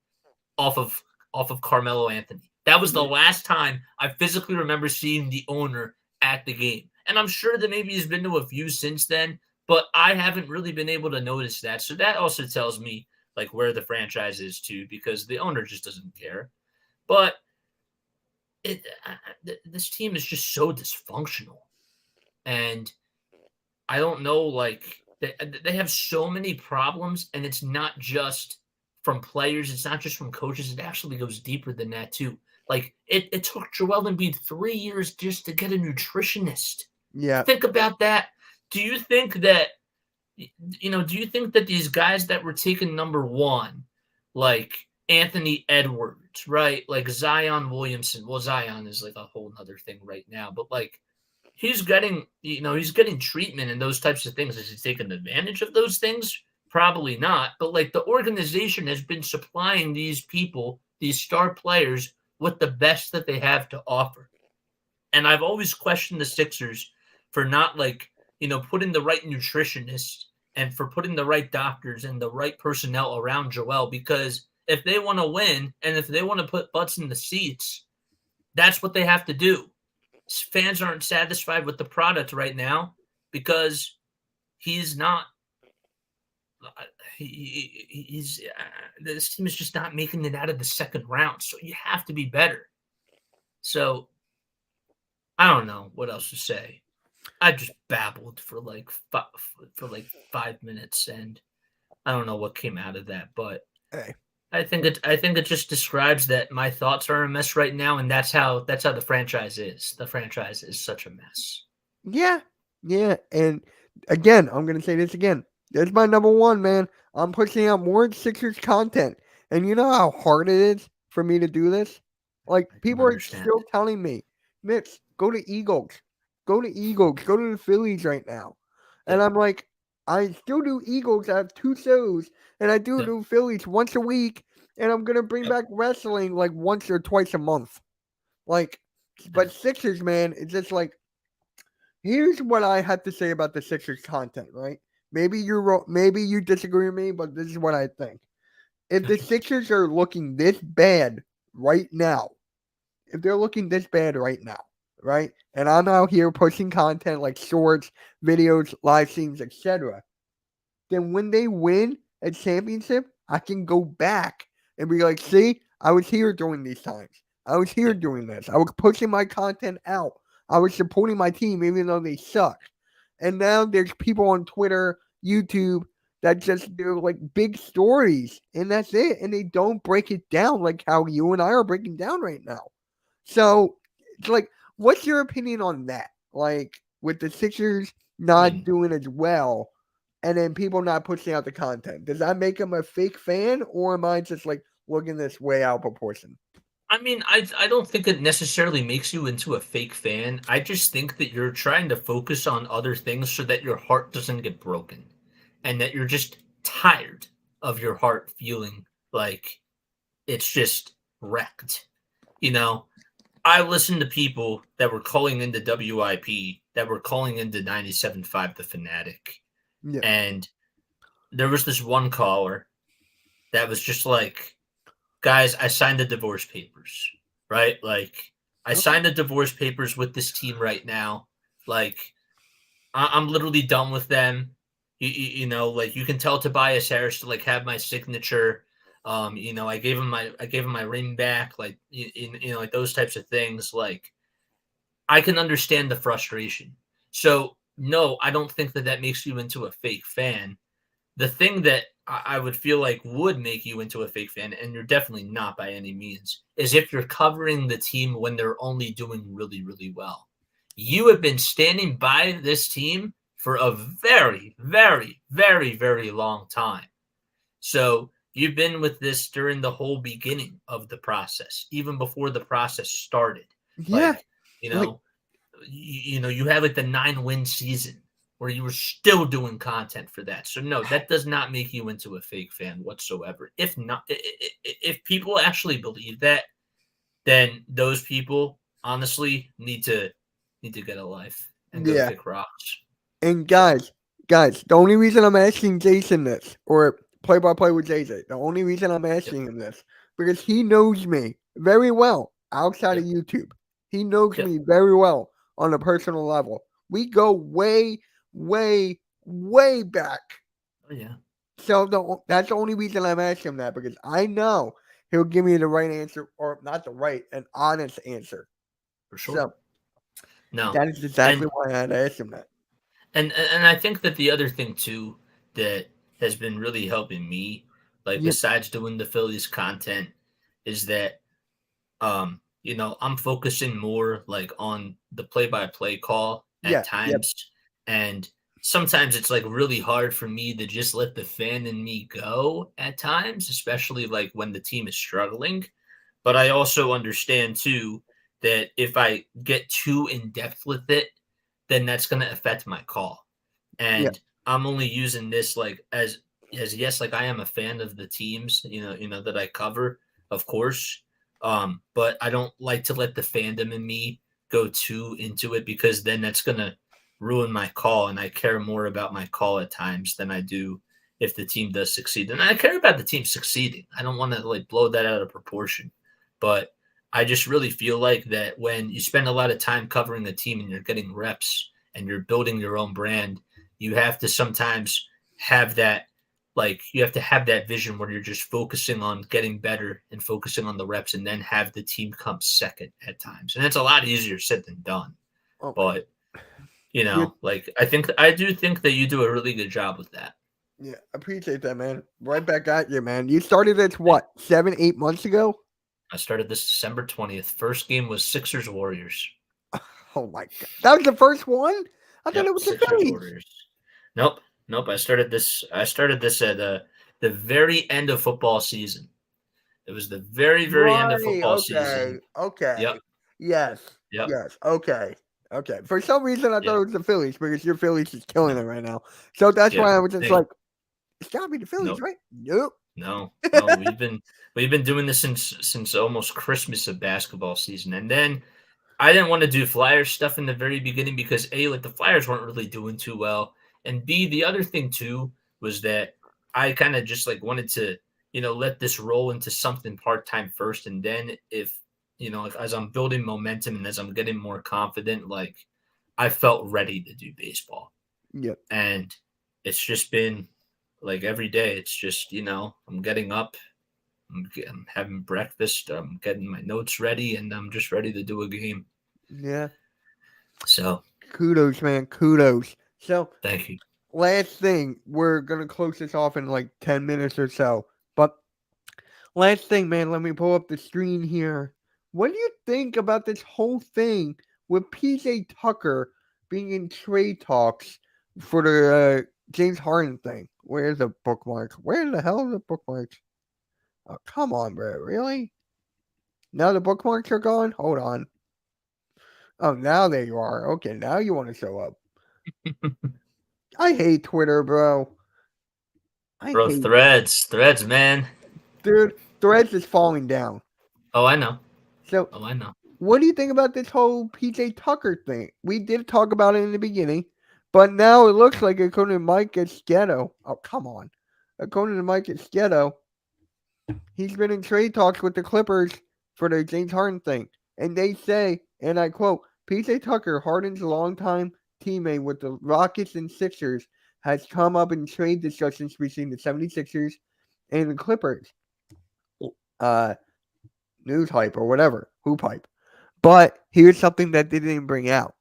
off of Carmelo Anthony. That was the last time I physically remember seeing the owner at the game. And I'm sure that maybe he's been to a few since then, but I haven't really been able to notice that. So that also tells me like where the franchise is too, because the owner just doesn't care. But this team is just so dysfunctional, and I don't know. Like they have so many problems, and it's not just from players. It's not just from coaches. It actually goes deeper than that too. Like it took Joel Embiid 3 years just to get a nutritionist. Yeah. Think about that. Do you think that? Do you think that these guys that were taken number one, like Anthony Edwards, right? Like Zion Williamson. Well, Zion is like a whole nother thing right now, but like he's getting treatment and those types of things. Is he taking advantage of those things? Probably not. But like the organization has been supplying these people, these star players, with the best that they have to offer. And I've always questioned the Sixers for not putting the right nutritionists and for putting the right doctors and the right personnel around Joel, because if they want to win and if they want to put butts in the seats, that's what they have to do. Fans aren't satisfied with the product right now because he's not. This team is just not making it out of the second round, so you have to be better. So I don't know what else to say. I just babbled for like 5 minutes, and I don't know what came out of that, but Hey. I think it just describes that my thoughts are a mess right now, and that's how the franchise is. The franchise is such a mess. Yeah. And again, I'm gonna say this again. That's my number one, man. I'm pushing out more Sixers content, and you know how hard it is for me to do this. Like people are understand. still telling me, Mitch, go to Eagles, go to the Phillies right now, and I'm like, I still do Eagles. I have 2 shows, and I do Phillies once a week, and I'm gonna bring back wrestling like once or twice a month. Like, but Sixers, man, it's just like Here's what I have to say about the Sixers content, right? Maybe you're wrong, maybe you disagree with me, but this is what I think. If the Sixers are looking this bad right now, if they're looking this bad right now, right? And I'm out here pushing content like shorts, videos, live streams, etc. Then when they win a championship, I can go back and be like, see, I was here during these times. I was here doing this. I was pushing my content out. I was supporting my team even though they suck. And now there's people on Twitter, YouTube that just do like big stories and that's it. And they don't break it down like how you and I are breaking down right now. So it's like, what's your opinion on that? Like with the Sixers not doing as well and then people not pushing out the content. Does that make them a fake fan or am I just like looking this way out of proportion? I mean, I don't think it necessarily makes you into a fake fan. I just think that you're trying to focus on other things so that your heart doesn't get broken and that you're just tired of your heart feeling like it's just wrecked. You know, I listened to people that were calling into WIP, that were calling into 97.5 The Fanatic. Yeah. And there was this one caller that was just like, guys, I signed the divorce papers, right? Like, I signed the divorce papers with this team right now. Like, I'm literally done with them. You know, like you can tell Tobias Harris to like have my signature. You know, I gave him my ring back. Like, you know, like those types of things. Like, I can understand the frustration. So, no, I don't think that makes you into a fake fan. The thing that I would feel like would make you into a fake fan, and you're definitely not by any means, is if you're covering the team when they're only doing really, really well. You have been standing by this team for a very, very, very, very long time. So you've been with this during the whole beginning of the process, even before the process started. Yeah. Like, you know, you know, you had like the 9-win season where you were still doing content for that. So no, that does not make you into a fake fan whatsoever. If not, if people actually believe that, then those people honestly need to get a life and go kick rocks. And guys, the only reason I'm asking Jason this, or play-by-play with JJ, the only reason I'm asking him this, because he knows me very well outside of YouTube. He knows me very well on a personal level. We go way, way, way back. Oh, yeah. So that's the only reason I'm asking him that, because I know he'll give me the right answer, or not the right, an honest answer. For sure. So, no. That is exactly why I had to ask him that. And I think that the other thing, too, that has been really helping me, like besides doing the Phillies content, is that, you know, I'm focusing more like on the play-by-play call at times. And sometimes it's like really hard for me to just let the fan in me go at times, especially like when the team is struggling. But I also understand too that if I get too in depth with it, then that's going to affect my call. And I'm only using this like as yes, like I am a fan of the teams, you know that I cover, of course. But I don't like to let the fandom in me go too into it, because then that's going to ruin my call. And I care more about my call at times than I do if the team does succeed. And I care about the team succeeding. I don't want to like blow that out of proportion, but I just really feel like that when you spend a lot of time covering a team and you're getting reps and you're building your own brand, you have to sometimes have that, like you have to have that vision where you're just focusing on getting better and focusing on the reps, and then have the team come second at times. And it's a lot easier said than done. But, you know, like I do think that you do a really good job with that. Yeah, appreciate that, man. Right back at you, man. You started this, what, 7-8 months ago? I started this December 20th. First game was Sixers Warriors. Oh my God. That was the first one? I thought it was the Phillies. Warriors. Nope. I started this at the very end of football season. It was the very, very end of football season. Okay. Yep. Yes. Yep. Yes. Okay. For some reason, I thought it was the Phillies, because your Phillies is killing it right now. So that's why I was just like, it's got to be the Phillies, right? Nope. No. We've been doing this since almost Christmas of basketball season, and then I didn't want to do Flyers stuff in the very beginning because A, like the Flyers weren't really doing too well. And B, the other thing too was that I kind of just like wanted to, let this roll into something part-time first. And then if, like as I'm building momentum and as I'm getting more confident, like I felt ready to do baseball. Yep. And it's just been like every day, it's just, I'm getting up, I'm having breakfast, I'm getting my notes ready, and I'm just ready to do a game. Yeah. So Kudos, man. Kudos. So thank you. last thing, we're gonna close this off in like 10 minutes or so. But last thing, man, let me pull up the screen here. What do you think about this whole thing with PJ Tucker being in trade talks for the James Harden thing? Where's the bookmarks? Where the hell are the bookmarks? Oh, come on, bro. Really? Now the bookmarks are gone? Hold on. Oh, now there you are. Okay, now you want to show up. I hate Twitter, bro. Bro, threads, man. Dude, Threads is falling down. Oh, I know. So, I know. what do you think about this whole PJ Tucker thing? We did talk about it in the beginning, but now it looks like according to Mike Esqueto, oh, come on. According to Mike Esqueto, he's been in trade talks with the Clippers for the James Harden thing. And they say, and I quote, PJ Tucker, Harden's longtime teammate with the Rockets and Sixers, has come up in trade discussions between the 76ers and the Clippers. News hype or whatever, hoop hype. But here's something that they didn't bring out.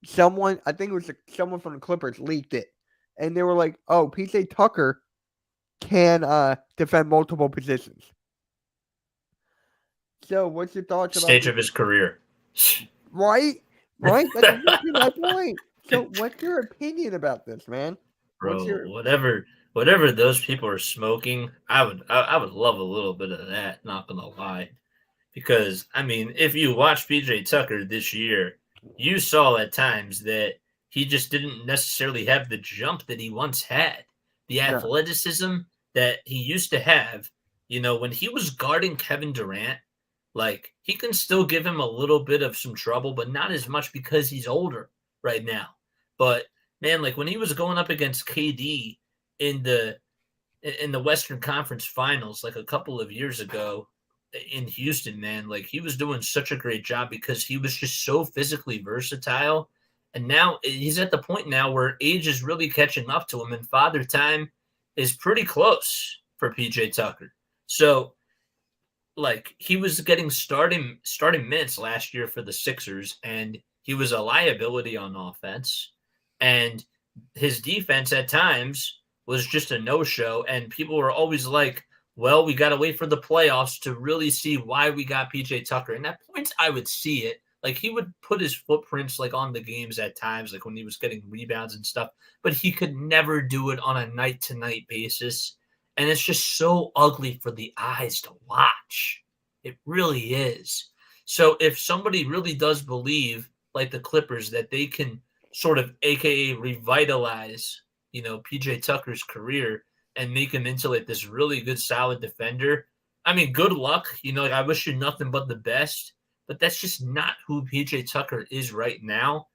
Someone, I think it was someone from the Clippers, leaked it. And they were like, oh, PJ Tucker can defend multiple positions. So, what's your thoughts about Stage of his career? Right? That's exactly my point. So, what's your opinion about this, man? Bro, whatever those people are smoking, I would love a little bit of that. Not gonna lie, because I mean, if you watch PJ Tucker this year, you saw at times that he just didn't necessarily have the jump that he once had, the athleticism that he used to have. When he was guarding Kevin Durant, like he can still give him a little bit of some trouble, but not as much because he's older right now. But man, like when he was going up against KD in the Western Conference Finals, like a couple of years ago in Houston, man, like he was doing such a great job because he was just so physically versatile. And now he's at the point now where age is really catching up to him, and father time is pretty close for PJ Tucker. So, like he was getting starting minutes last year for the Sixers, and he was a liability on offense, and his defense at times was just a no-show. And people were always like, well, we got to wait for the playoffs to really see why we got PJ Tucker. And at points, I would see it. Like he would put his footprints like on the games at times, like when he was getting rebounds and stuff, but he could never do it on a night-to-night basis. And it's just so ugly for the eyes to watch. It really is. So if somebody really does believe, like the Clippers, that they can sort of AKA revitalize, PJ Tucker's career and make him into like this really good, solid defender, I mean, good luck. Like I wish you nothing but the best, but that's just not who PJ Tucker is right now.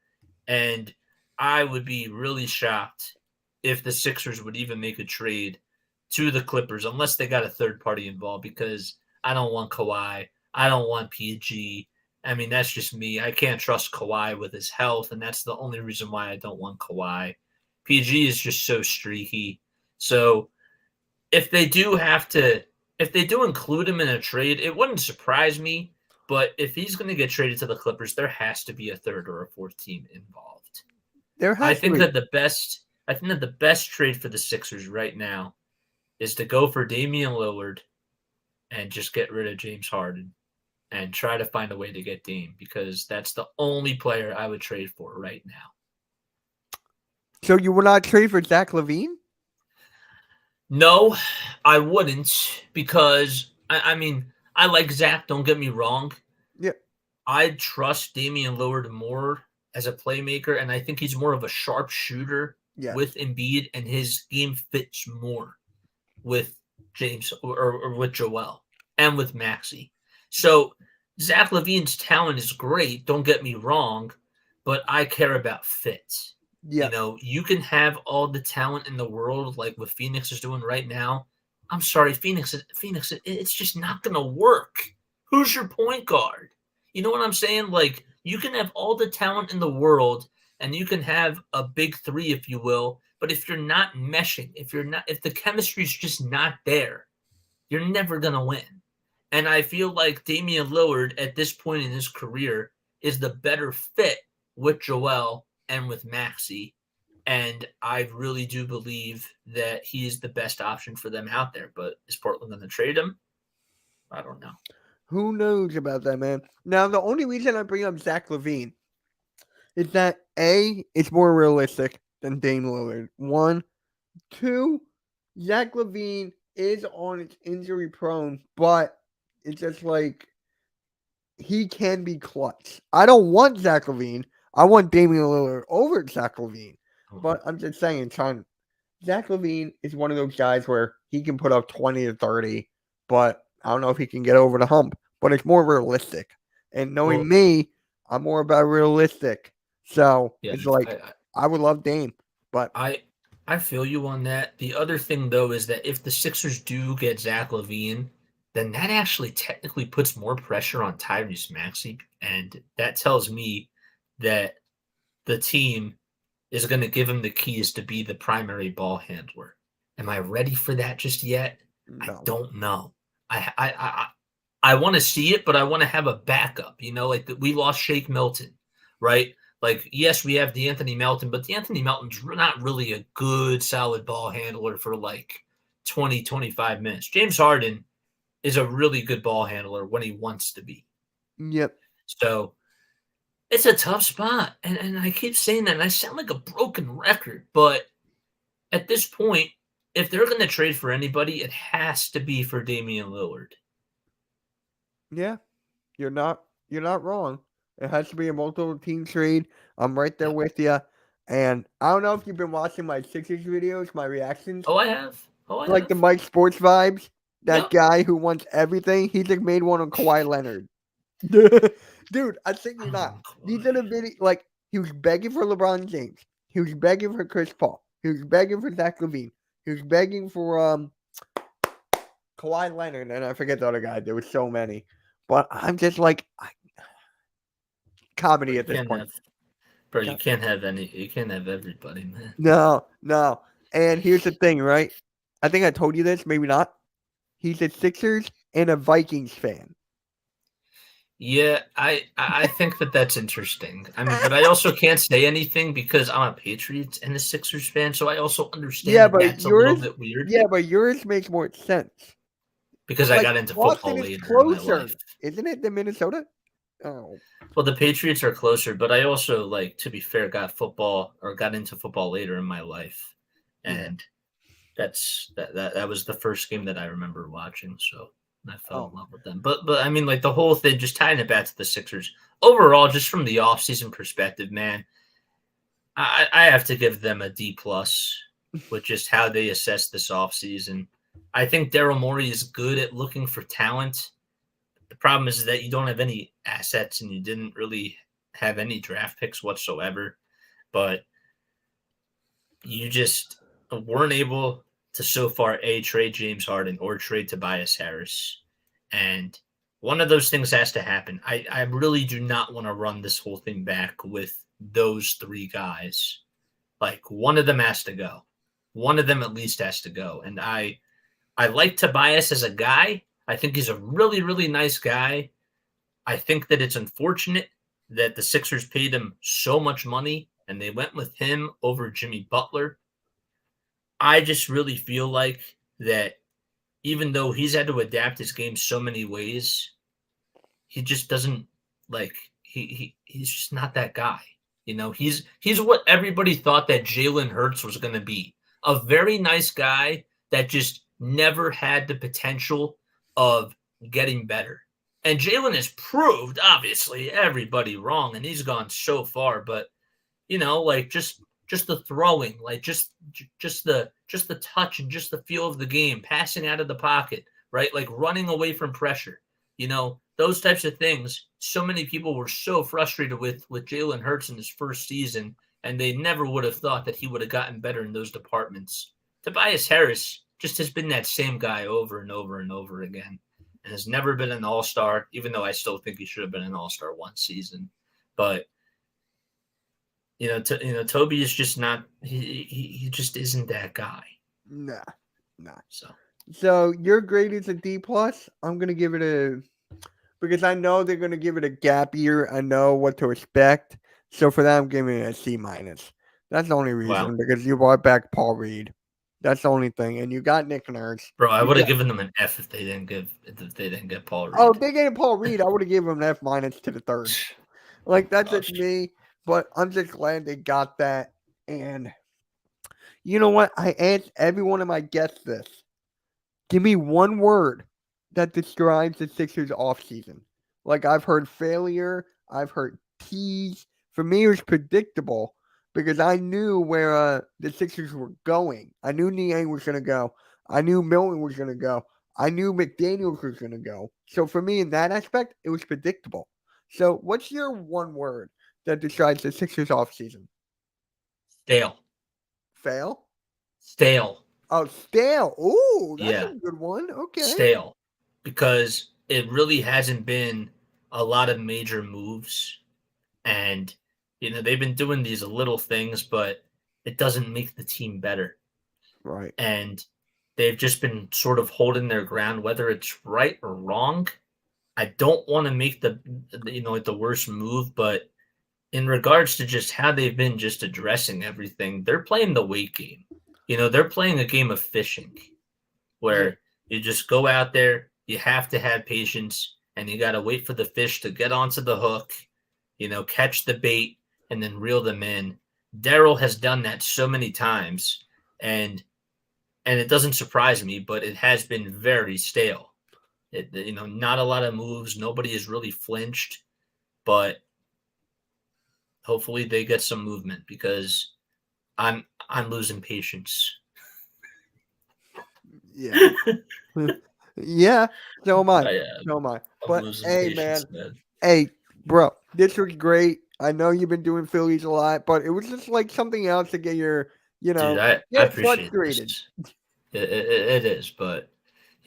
And I would be really shocked if the Sixers would even make a trade to the Clippers, unless they got a third party involved, because I don't want Kawhi. I don't want PG. I mean, that's just me. I can't trust Kawhi with his health, and that's the only reason why I don't want Kawhi. PG is just so streaky. So if they do include him in a trade, it wouldn't surprise me. But if he's going to get traded to the Clippers, there has to be a third or a fourth team involved. I think that the best trade for the Sixers right now is to go for Damian Lillard and just get rid of James Harden and try to find a way to get Dame, because that's the only player I would trade for right now. So you will not trade for Zach LaVine? No, I wouldn't, because I mean, I like Zach, don't get me wrong. Yeah. I trust Damian Lillard more as a playmaker, and I think he's more of a sharp shooter with Embiid, and his game fits more with James or with Joel and with Maxey. So Zach LaVine's talent is great. Don't get me wrong, but I care about fit. Yeah. You can have all the talent in the world, like what Phoenix is doing right now. I'm sorry, Phoenix, it's just not going to work. Who's your point guard? You know what I'm saying? Like, you can have all the talent in the world and you can have a big three, if you will, but if you're not meshing, if the chemistry is just not there, you're never going to win. And I feel like Damian Lillard at this point in his career is the better fit with Joel and with Maxey. And I really do believe that he is the best option for them out there. But is Portland going to trade him? I don't know. Who knows about that, man? Now, the only reason I bring up Zach LaVine is that A, it's more realistic than Dame Lillard. 1. 2, Zach LaVine is on its injury prone, but it's just like he can be clutch. I don't want Zach LaVine. I want Damian Lillard over Zach LaVine. But I'm just saying, Zach LaVine is one of those guys where he can put up 20 to 30, but I don't know if he can get over the hump. But it's more realistic. And knowing me, I'm more about realistic. So it's like I would love Dame, but I feel you on that. The other thing, though, is that if the Sixers do get Zach LaVine, then that actually technically puts more pressure on Tyrese Maxey. And that tells me that the team is going to give him the keys to be the primary ball handler. Am I ready for that just yet? No. I don't know. I want to see it, but I want to have a backup. Like we lost Shake Milton, right? Like, yes, we have DeAnthony Melton, but DeAnthony Melton's not really a good, solid ball handler for like 20, 25 minutes. James Harden is a really good ball handler when he wants to be. Yep. So it's a tough spot. And I keep saying that, and I sound like a broken record, but at this point, if they're going to trade for anybody, it has to be for Damian Lillard. Yeah, you're not wrong. It has to be a multiple team trade. I'm right there with you. And I don't know if you've been watching my Sixers videos, my reactions. Oh, I have. The Mike Sports vibes. That guy who wants everything. He just made one on Kawhi Leonard. Dude, I think you're not. These are the video. Like, he was begging for LeBron James. He was begging for Chris Paul. He was begging for Zach LaVine. He was begging for Kawhi Leonard, and I forget the other guy. There were so many. But I'm just like, comedy at this point. Bro, you can't have everybody, man. No. And here's the thing, right? I think I told you this, maybe not. He's a Sixers and a Vikings fan. Yeah, I think that's interesting. I mean, but I also can't say anything because I'm a Patriots and a Sixers fan, so I also understand but that's a little bit weird. Yeah, but yours makes more sense. Because I got into football later in my life. Isn't it, than Minnesota? Oh. Well, the Patriots are closer, but I also, to be fair, got into football later in my life. And that was the first game that I remember watching, so I fell in love with them. But I mean, the whole thing, just tying it back to the Sixers, overall, just from the offseason perspective, man, I have to give them a D+ with just how they assess this offseason. I think Daryl Morey is good at looking for talent. The problem is that you don't have any assets and you didn't really have any draft picks whatsoever. But you just weren't able to so far trade James Harden or trade Tobias Harris. And one of those things has to happen. I really do not want to run this whole thing back with those three guys. One of them has to go. One of them at least has to go. And I like Tobias as a guy. I think he's a really, really nice guy. I think that it's unfortunate that the Sixers paid him so much money and they went with him over Jimmy Butler. I just really feel like that even though he's had to adapt his game so many ways, he just doesn't he's just not that guy. He's what everybody thought that Jalen Hurts was going to be. A very nice guy that just never had the potential of getting better. And Jalen has proved, obviously, everybody wrong, and he's gone so far. But, just the throwing, just the touch and just the feel of the game, passing out of the pocket, right? Running away from pressure. those types of things, so many people were so frustrated with Jalen Hurts in his first season, and they never would have thought that he would have gotten better in those departments. Tobias Harris just has been that same guy over and over and over again, and has never been an all-star, even though I still think he should have been an all-star one season. But Toby is just not. He just isn't that guy. Nah. So your grade is a D plus. I'm gonna give it a, because I know they're gonna give it a gap year. I know what to expect. So for that, I'm giving it a C minus. That's the only reason, because you brought back Paul Reed. That's the only thing, and you got Nick Nurse. Bro, I would have given them an F if they didn't get Paul Reed. Oh, if they gave Paul Reed, I would have given them an F minus to the third. Like, that's just me, but I'm just glad they got that. And you know what? I asked every one of my guests this. Give me one word that describes the Sixers offseason. Like, I've heard failure. I've heard tease. For me, it was predictable because I knew where the Sixers were going. I knew Niang was going to go. I knew Milton was going to go. I knew McDaniels was going to go. So for me, in that aspect, it was predictable. So what's your one word that describes the Sixers offseason? Stale. Fail? Stale. Oh, stale. Ooh, that's Yeah. a good one. Okay. Stale. Because it really hasn't been a lot of major moves. And, they've been doing these little things, but it doesn't make the team better. Right. And they've just been sort of holding their ground, whether it's right or wrong. I don't want to make the worst move, but in regards to just how they've been just addressing everything, they're playing the wait game. They're playing a game of fishing where you just go out there, you have to have patience, and you got to wait for the fish to get onto the hook, catch the bait, and then reel them in. Daryl has done that so many times, and it doesn't surprise me, but it has been very stale. Not a lot of moves. Nobody has really flinched, but hopefully they get some movement because I'm losing patience. Yeah. Yeah. So am I. Yeah, So am I. I'm But losing hey, patience, man. Hey, bro, this was great. I know you've been doing Phillies a lot, but it was just like something else to get your, Dude, I get appreciate frustrated. this. It is, but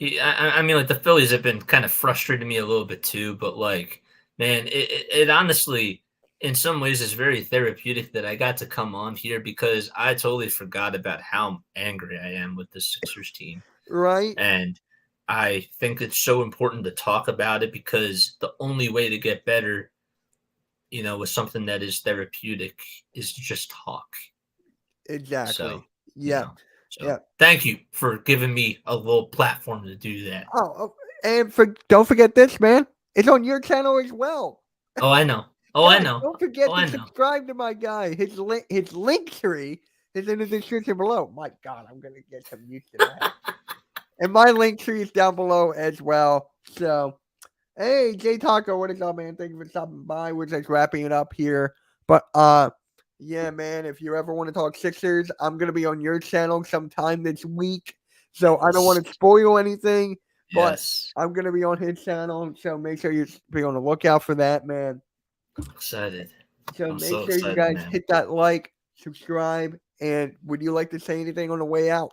I mean, like the Phillies have been kind of frustrating me a little bit too. But like, man, it honestly, in some ways, is very therapeutic that I got to come on here because I totally forgot about how angry I am with the Sixers team. Right? And I think it's so important to talk about it because the only way to get better, with something that is therapeutic is to just talk. Exactly. So, Yeah. So thank you for giving me a little platform to do that. Oh, and don't forget this, man. It's on your channel as well. Oh, I know. Don't forget to subscribe to my guy. His link tree is in the description below. My God, I'm gonna get some used to that. And my link tree is down below as well. So, hey, Jay Taco, what is up, man? Thank you for stopping by. We're just wrapping it up here. But yeah, man, if you ever want to talk Sixers, I'm gonna be on your channel sometime this week. So I don't want to spoil anything, but I'm gonna be on his channel. So make sure you be on the lookout for that, man. I'm excited. So make sure you guys hit that like, subscribe, and would you like to say anything on the way out?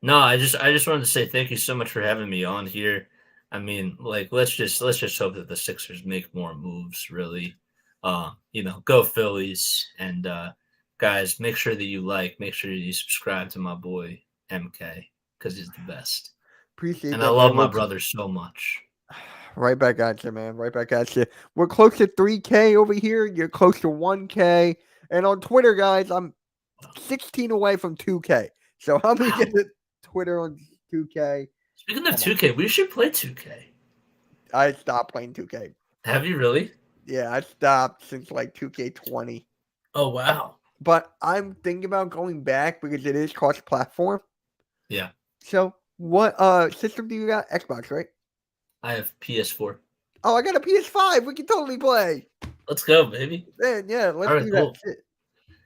No, I just wanted to say thank you so much for having me on here. I mean, like let's just hope that the Sixers make more moves, really. Go Phillies, and guys, make sure that make sure you subscribe to my boy MK because he's the best. Appreciate and that. I love my brother so much. Right back at you, man. Right back at you. We're close to 3K over here. You're close to 1K. And on Twitter, guys, I'm 16 away from 2K. So how many get Twitter on 2K? Speaking of 2K, we should play 2K. I stopped playing 2K. Have you really? Yeah, I stopped since like 2K20. Oh, wow. But I'm thinking about going back because it is cross-platform. Yeah. So what system do you got? Xbox, right? I have PS4. Oh, I got a PS5. We can totally play. Let's go, baby. Man, yeah, let's do that shit.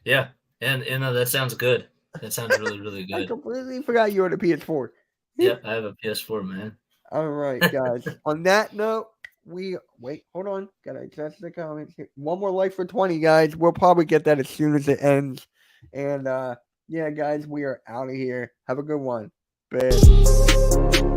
Yeah, and that sounds good. That sounds really, really good. I completely forgot you had a PS4. Yeah, I have a PS4, man. All right, guys. On that note, wait, hold on. Gotta adjust the comments here. One more life for 20, guys. We'll probably get that as soon as it ends. And yeah, guys, we are out of here. Have a good one. Bye.